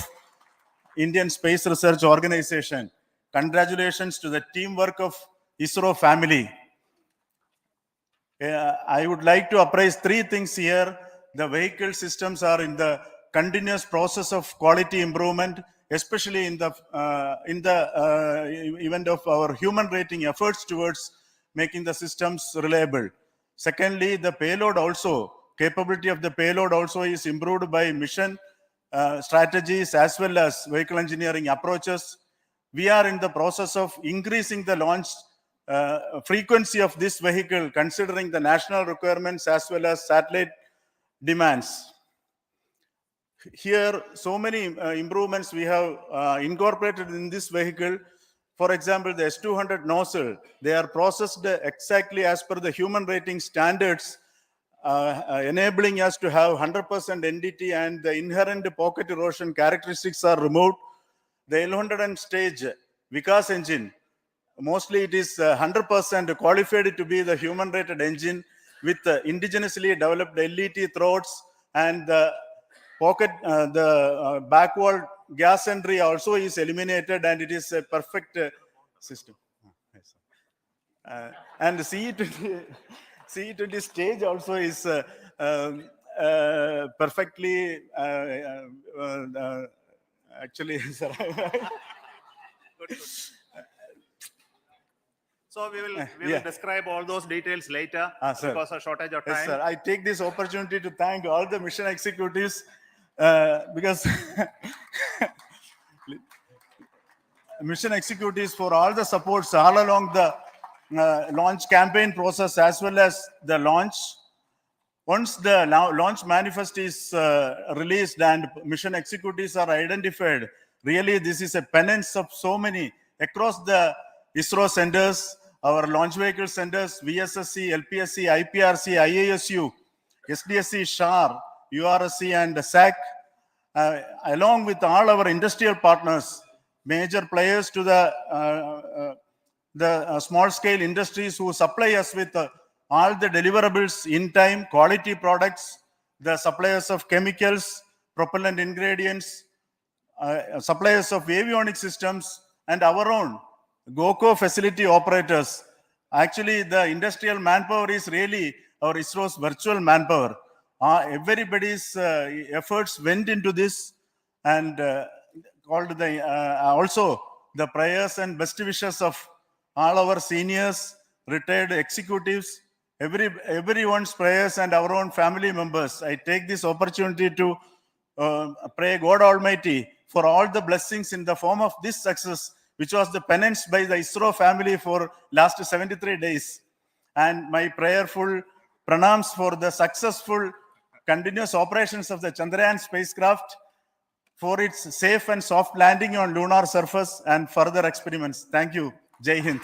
Indian Space Research Organization. Congratulations to the teamwork of ISRO family. I would like to appraise three things here. The vehicle systems are in the continuous process of quality improvement, especially in the event of our human rating efforts towards making the systems reliable. Secondly, the payload also, capability of the payload also is improved by mission strategies as well as vehicle engineering approaches. We are in the process of increasing the launch frequency of this vehicle, considering the national requirements as well as satellite demands. Here, so many improvements we have incorporated in this vehicle. For example, the S200 nozzle, they are processed exactly as per the human rating standards, enabling us to have 100% NDT, and the inherent pocket erosion characteristics are removed. The L100 stage Vikas engine, mostly it is 100% qualified to be the human rated engine with indigenously developed LET throats, and the pocket, the backward gas entry also is eliminated, and it is a perfect system. And the CE20 stage also is perfectly actually, sir. So we will describe all those details later because of shortage of time. Yes, sir. I take this opportunity to thank all the mission executives because mission executives for all the supports all along the launch campaign process as well as the launch. Once the launch manifest is released and mission executives are identified, really this is a penance of so many across the ISRO centers, our launch vehicle centers, VSSC, LPSC, IPRC, IASU, SDSC SHAR, URSC and SAC, along with all our industrial partners, major players to the small scale industries who supply us with all the deliverables in time, quality products, the suppliers of chemicals, propellant ingredients, suppliers of avionics systems, and our own GOCO facility operators. Actually, the industrial manpower is really our ISRO's virtual manpower. Everybody's efforts went into this, and also the prayers and best wishes of all our seniors, retired executives, everyone's prayers and our own family members. I take this opportunity to pray God Almighty for all the blessings in the form of this success, which was the penance by the ISRO family for last 73 days. And my prayerful pranams for the successful continuous operations of the Chandrayaan spacecraft, for its safe and soft landing on lunar surface and further experiments. Thank you. Jai Hind.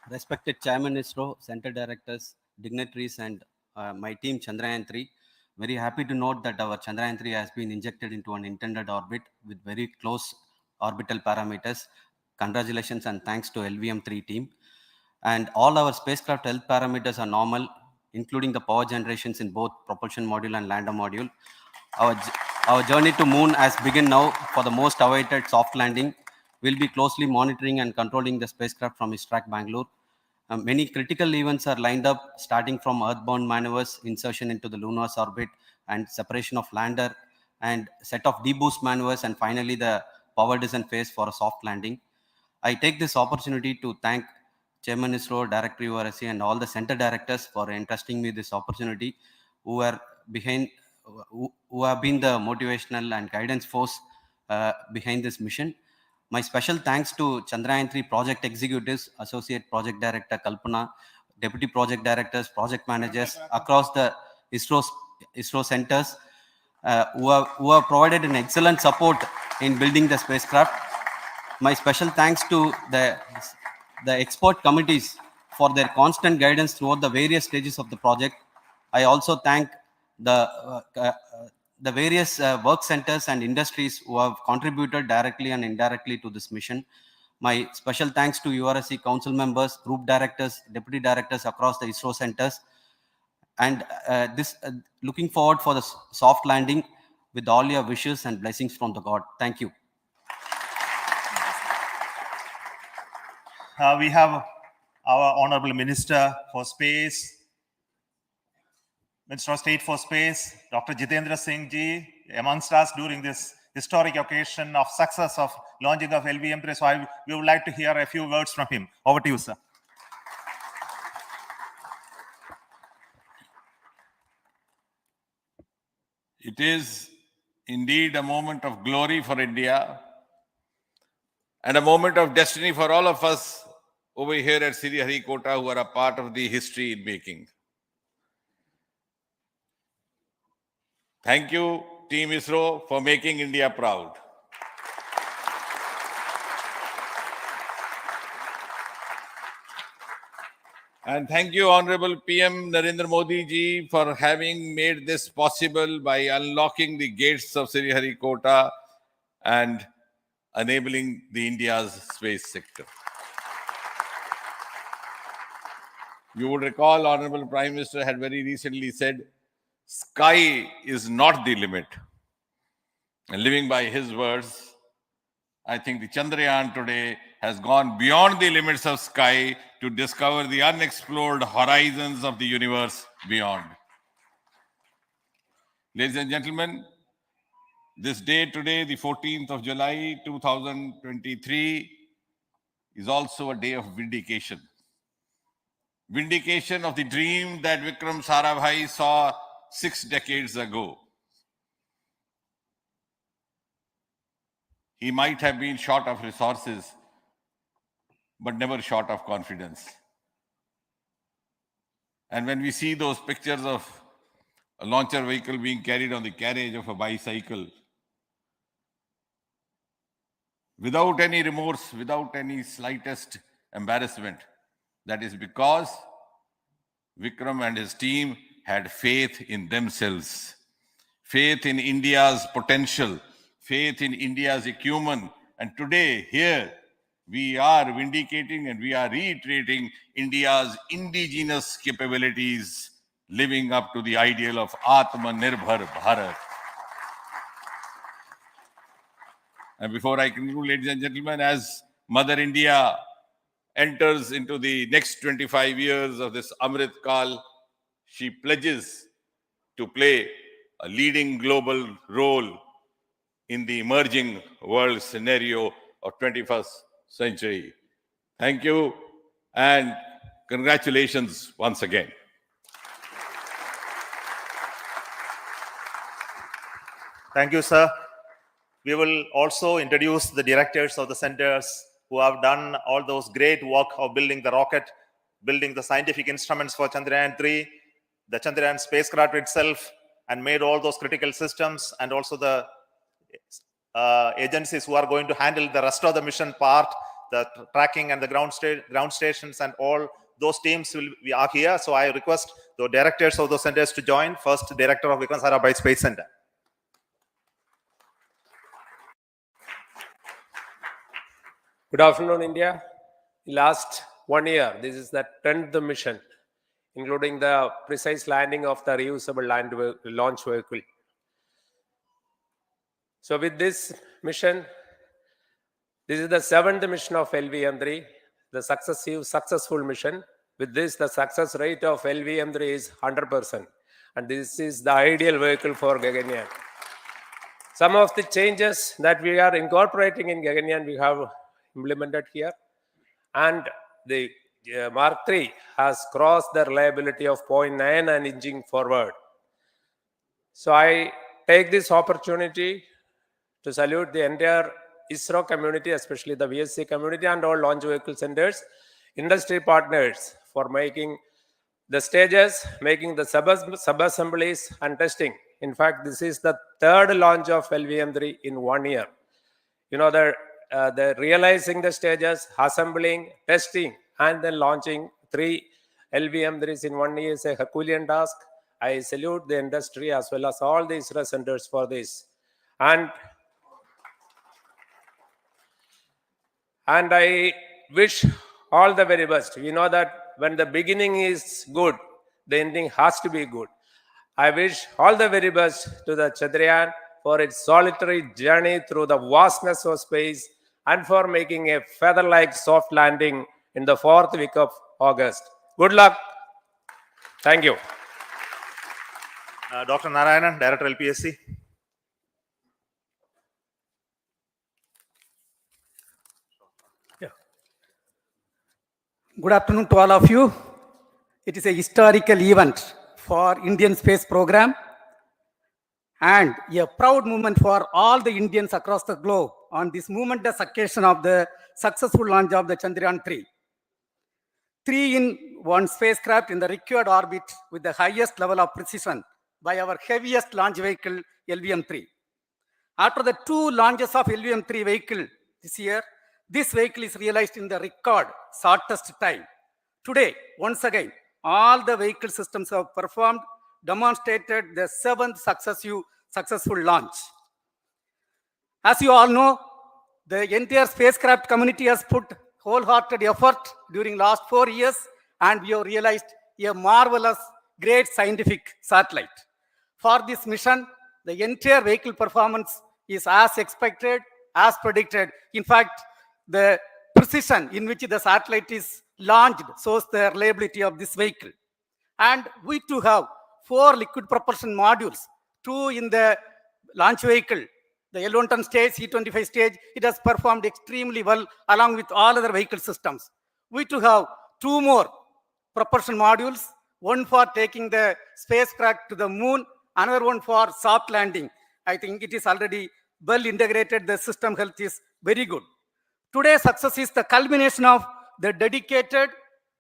Respected Chairman ISRO, Center Directors, dignitaries, and my team Chandrayaan-3, very happy to note that our Chandrayaan-3 has been injected into an intended orbit with very close orbital parameters. Congratulations and thanks to LVM3 team. And all our spacecraft health parameters are normal, including the power generations in both propulsion module and lander module. Our journey to moon has begun now for the most awaited soft landing. We'll be closely monitoring and controlling the spacecraft from its track Bangalore. Many critical events are lined up, starting from earthbound maneuvers, insertion into the lunar's orbit, and separation of lander, and set of deboost maneuvers, and finally the power descent phase for a soft landing. I take this opportunity to thank Chairman ISRO, Director URSC, and all the center directors for entrusting me this opportunity, who are behind, who have been the motivational and guidance force behind this mission. My special thanks to Chandrayaan-3 project executives, Associate Project Director Kalpana, Deputy Project Directors, Project Managers across the ISRO centers who have provided an excellent support in building the spacecraft. My special thanks to the expert committees for their constant guidance throughout the various stages of the project. I also thank the various work centers and industries who have contributed directly and indirectly to this mission. My special thanks to URSC council members, group directors, deputy directors across the ISRO centers, and looking forward for the soft landing with all your wishes and blessings from the God. Thank you. We have our Honorable Minister for Space, Minister of State for Space, Dr. Jitendra Singh ji, amongst us during this historic occasion of success of launching of LVM3. So we would like to hear a few words from him. Over to you, sir. It is indeed a moment of glory for India and a moment of destiny for all of us over here at Sriharikota who are a part of the history in making. Thank you, Team ISRO, for making India proud. And thank you, Honorable PM Narendra Modi ji, for having made this possible by unlocking the gates of Sriharikota and enabling the India's space sector. You would recall, Honorable Prime Minister had very recently said, sky is not the limit. And living by his words, I think the Chandrayaan today has gone beyond the limits of sky to discover the unexplored horizons of the universe beyond. Ladies and gentlemen, this day today, the 14th of July, 2023, is also a day of vindication. Vindication of the dream that Vikram Sarabhai saw 6 decades ago. He might have been short of resources, but never short of confidence. And when we see those pictures of a launcher vehicle being carried on the carriage of a bicycle, without any remorse, without any slightest embarrassment, that is because Vikram and his team had faith in themselves, faith in India's potential, faith in India's acumen. And today, here, we are vindicating and we are reiterating India's indigenous capabilities, living up to the ideal of Atmanirbhar Bharat. And before I conclude, ladies and gentlemen, as Mother India enters into the next 25 years of this Amrit Kal, she pledges to play a leading global role in the emerging world scenario of 21st century. Thank you and congratulations once again. Thank you, sir. We will also introduce the directors of the centers who have done all those great work of building the rocket, building the scientific instruments for Chandrayaan-3, the Chandrayaan spacecraft itself, and made all those critical systems, and also the agencies who are going to handle the rest of the mission part, the tracking and the ground stations, and all those teams are here. So I request the directors of those centers to join. First, Director of Vikram Sarabhai Space Center. Good afternoon, India. Last 1 year, this is the 10th mission, including the precise landing of the reusable launch vehicle. So with this mission, this is the 7th mission of LVM3, the successful mission. With this, the success rate of LVM3 is 100%. And this is the ideal vehicle for Gaganyaan. Some of the changes that we are incorporating in Gaganyaan, we have implemented here. And the Mark III has crossed the reliability of 0.9 and inching forward. So I take this opportunity to salute the entire ISRO community, especially the VSC community and all launch vehicle centers, industry partners for making the stages, making the sub-assemblies and testing. In fact, this is the third launch of LVM3 in 1 year. You know, the realizing the stages, assembling, testing, and then launching 3 LVM3s in 1 year is a Herculean task. I salute the industry as well as all the ISRO centers for this. And I wish all the very best. We know that when the beginning is good, the ending has to be good. I wish all the very best to the Chandrayaan for its solitary journey through the vastness of space and for making a feather-like soft landing in the 4th week of August. Good luck. Thank you. Dr. Narayanan, Director LPSC. Good afternoon to all of you. It is a historical event for Indian space program and a proud moment for all the Indians across the globe on this momentous occasion of the successful launch of the Chandrayaan-3. 3-in-1 spacecraft in the required orbit with the highest level of precision by our heaviest launch vehicle, LVM3. After the 2 launches of LVM3 vehicle this year, this vehicle is realized in the record shortest time. Today, once again, all the vehicle systems have performed, demonstrated the 7th successful launch. As you all know, the entire spacecraft community has put wholehearted effort during last 4 years, and we have realized a marvelous, great scientific satellite. For this mission, the entire vehicle performance is as expected, as predicted. In fact, the precision in which the satellite is launched shows the reliability of this vehicle. And we too have 4 liquid propulsion modules, 2 in the launch vehicle. The L110 stage, C25 stage, it has performed extremely well along with all other vehicle systems. We too have 2 more propulsion modules, one for taking the spacecraft to the moon, another one for soft landing. I think it is already well integrated. The system health is very good. Today's success is the culmination of the dedicated,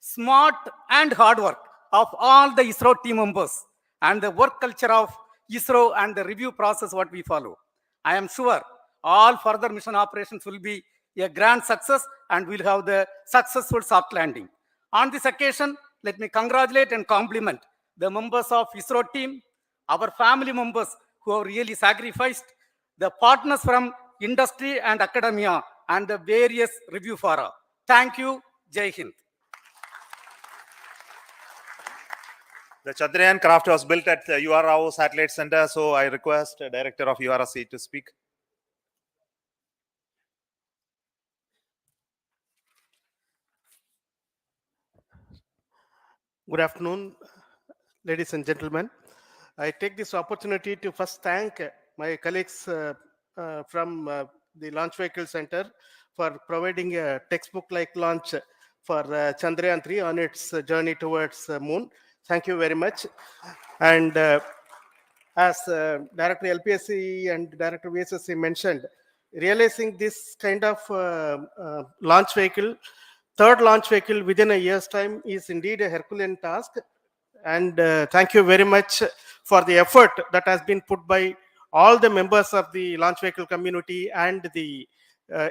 smart, and hard work of all the ISRO team members and the work culture of ISRO and the review process what we follow. I am sure all further mission operations will be a grand success and we'll have the successful soft landing. On this occasion, let me congratulate and compliment the members of ISRO team, our family members who have really sacrificed, the partners from industry and academia, and the various review fora. Thank you. Jai Hind. The Chandrayaan craft was built at the URAO Satellite Center, so I request the Director of URC to speak. Good afternoon, ladies and gentlemen. I take this opportunity to first thank my colleagues from the Launch Vehicle Center for providing a textbook-like launch for Chandrayaan-3 on its journey towards moon. Thank you very much. And as Director LPSC and Director VSSC mentioned, realizing this kind of launch vehicle, third launch vehicle within a year's time is indeed a Herculean task. And thank you very much for the effort that has been put by all the members of the launch vehicle community and the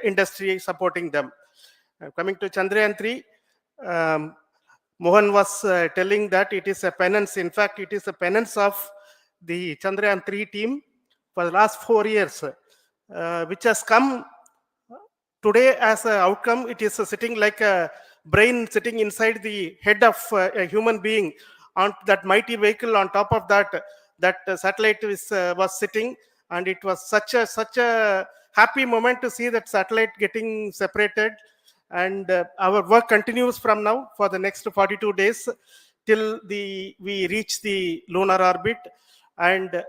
industry supporting them. Coming to Chandrayaan-3, Mohan was telling that it is a penance. In fact, it is a penance of the Chandrayaan-3 team for the last 4 years, which has come today as an outcome. It is sitting like a brain sitting inside the head of a human being on that mighty vehicle. On top of that, satellite was sitting, and it was such a happy moment to see that satellite getting separated And our work continues from now for the next 42 days till we reach the lunar orbit and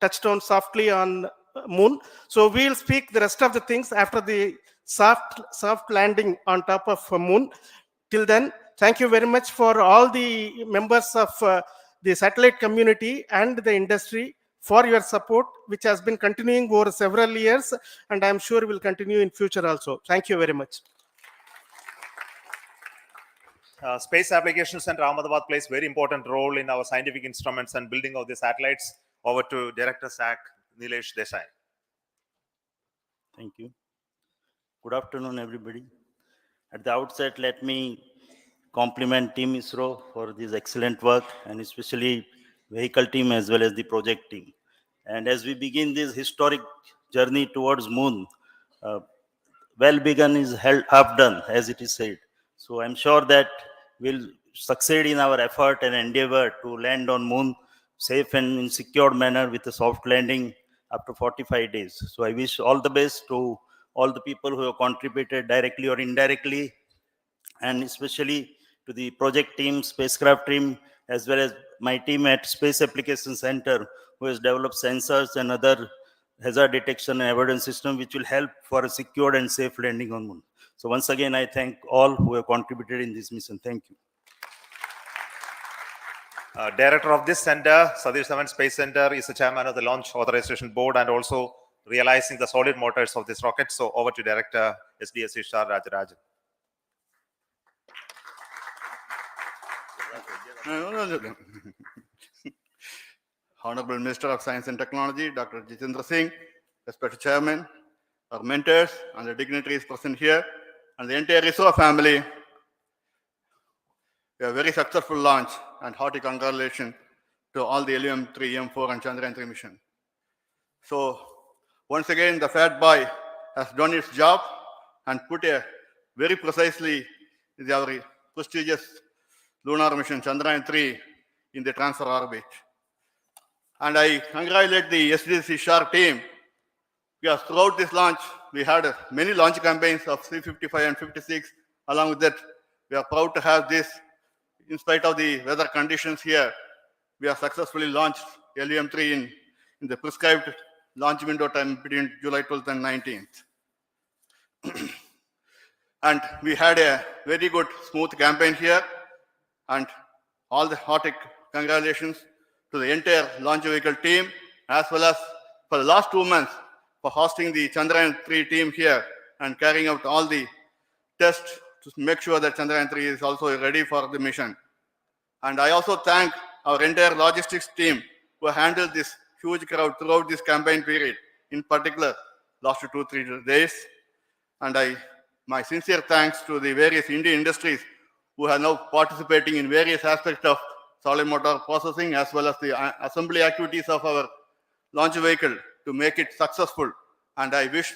touch down softly on moon. So we'll speak the rest of the things after the soft landing on top of moon. Till then, thank you very much for all the members of the satellite community and the industry for your support, which has been continuing over several years, and I'm sure will continue in future also. Thank you very much. Space Applications Center Ahmedabad plays very important role in our scientific instruments and building of the satellites. Over to Director SAC, Nilesh Desai. Thank you. Good afternoon, everybody. At the outset, let me compliment Team ISRO for this excellent work, and especially vehicle team as well as the project team. And as we begin this historic journey towards moon, well begun is half done, as it is said. So I'm sure that we'll succeed in our effort and endeavor to land on moon safe and in secured manner with a soft landing after 45 days. So I wish all the best to all the people who have contributed directly or indirectly, and especially to the project team, spacecraft team, as well as my team at Space Application Center, who has developed sensors and other hazard detection and avoidance system, which will help for a secured and safe landing on moon. So once again, I thank all who have contributed in this mission. Thank you. Director of this center, Satish Dhawan Space Center, is the chairman of the Launch Authorization Board and also realizing the solid motors of this rocket. So over to Director SDSC SHAR Rajarajan. Honorable Minister of Science and Technology, Dr. Jitendra Singh, respected Chairman, our mentors and the dignitaries present here, and the entire ISRO family. A very successful launch and hearty congratulations to all the LVM3-M4 and Chandrayaan-3 mission. So once again, the fat boy has done its job and put a very precisely our prestigious lunar mission Chandrayaan-3 in the transfer orbit. And I congratulate the SDSC SHAR team, because throughout this launch, we had many launch campaigns of C-55 and 56. Along with that, we are proud to have this. In spite of the weather conditions here, we have successfully launched LVM3 in the prescribed launch window time between July 12th and 19th. And we had a very good, smooth campaign here. And all the hearty congratulations to the entire launch vehicle team, as well as for the last 2 months for hosting the Chandrayaan-3 team here and carrying out all the tests to make sure that Chandrayaan-3 is also ready for the mission. And I also thank our entire logistics team who handled this huge crowd throughout this campaign period, in particular last 2-3 days. And my sincere thanks to the various Indian industries who are now participating in various aspects of solid motor processing, as well as the assembly activities of our launch vehicle to make it successful. And I wish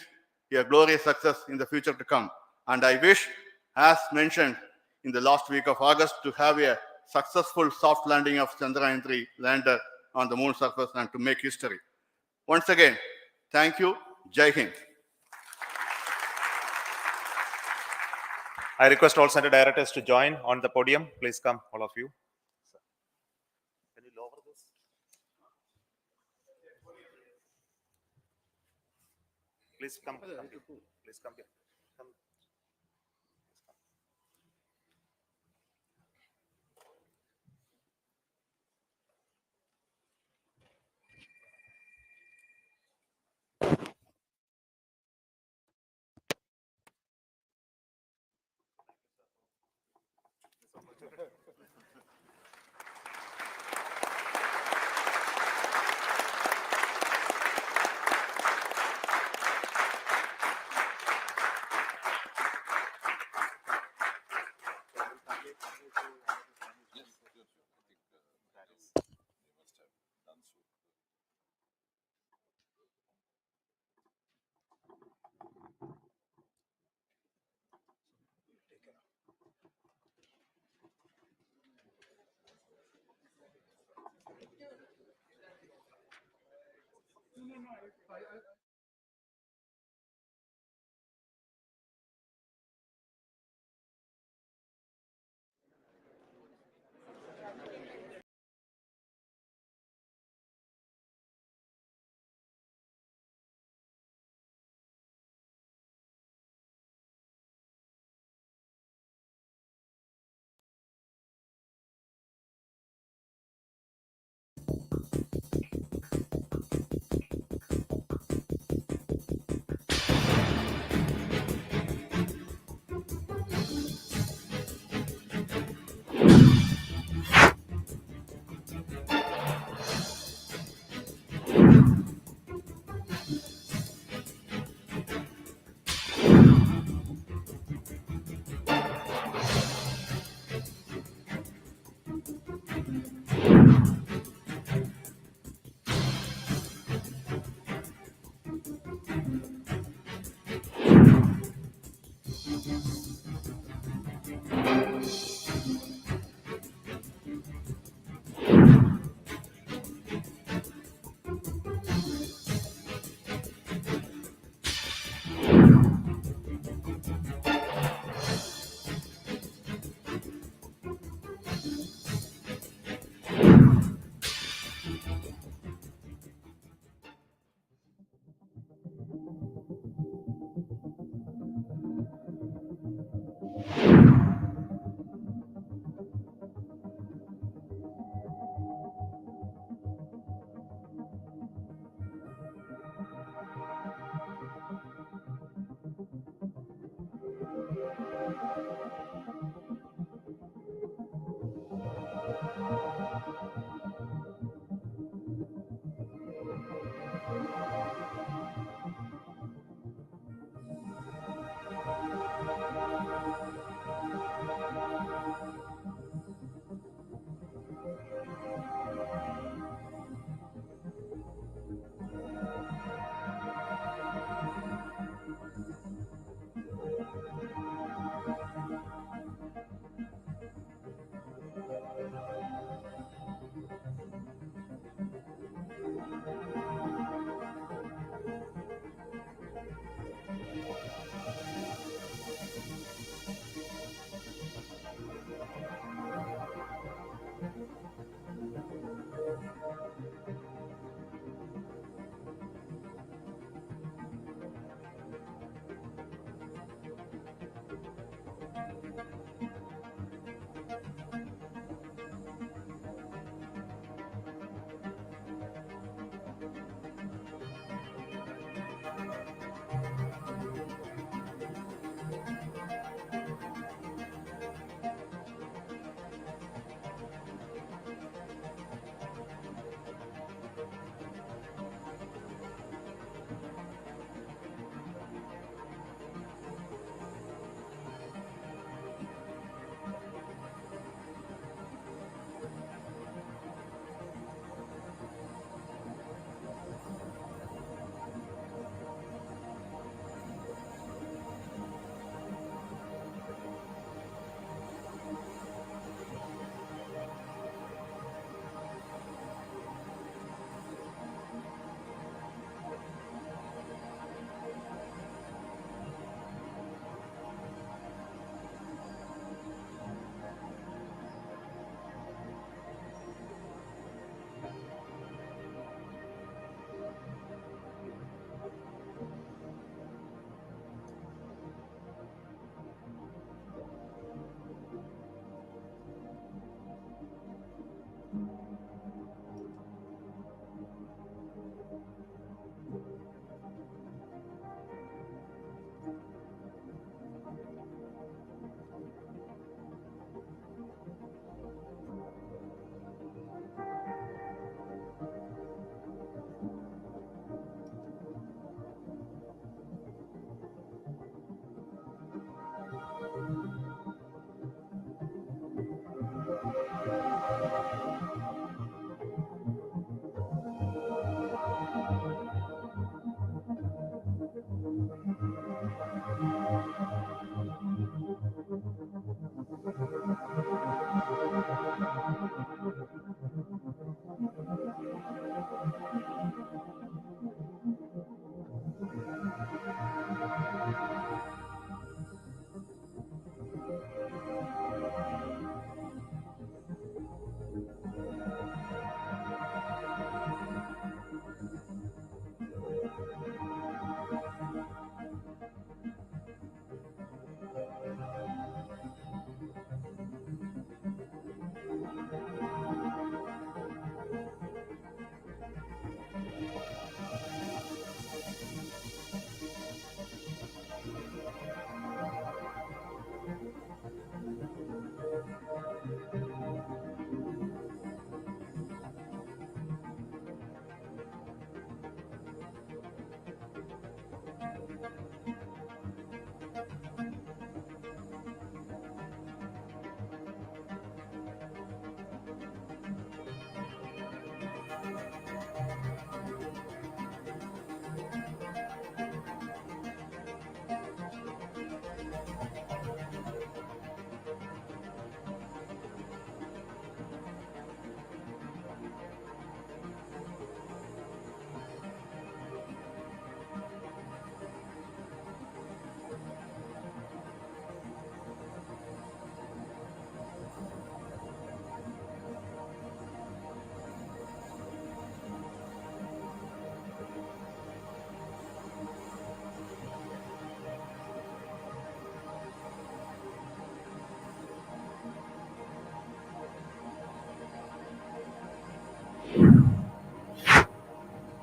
a glorious success in the future to come. And I wish, as mentioned in the last week of August, to have a successful soft landing of Chandrayaan-3 lander on the moon surface and to make history. Once again, thank you. Jai Hind. I request all center directors to join on the podium. Please come, all of you. Can you lower this? Please come. Please come here. Come.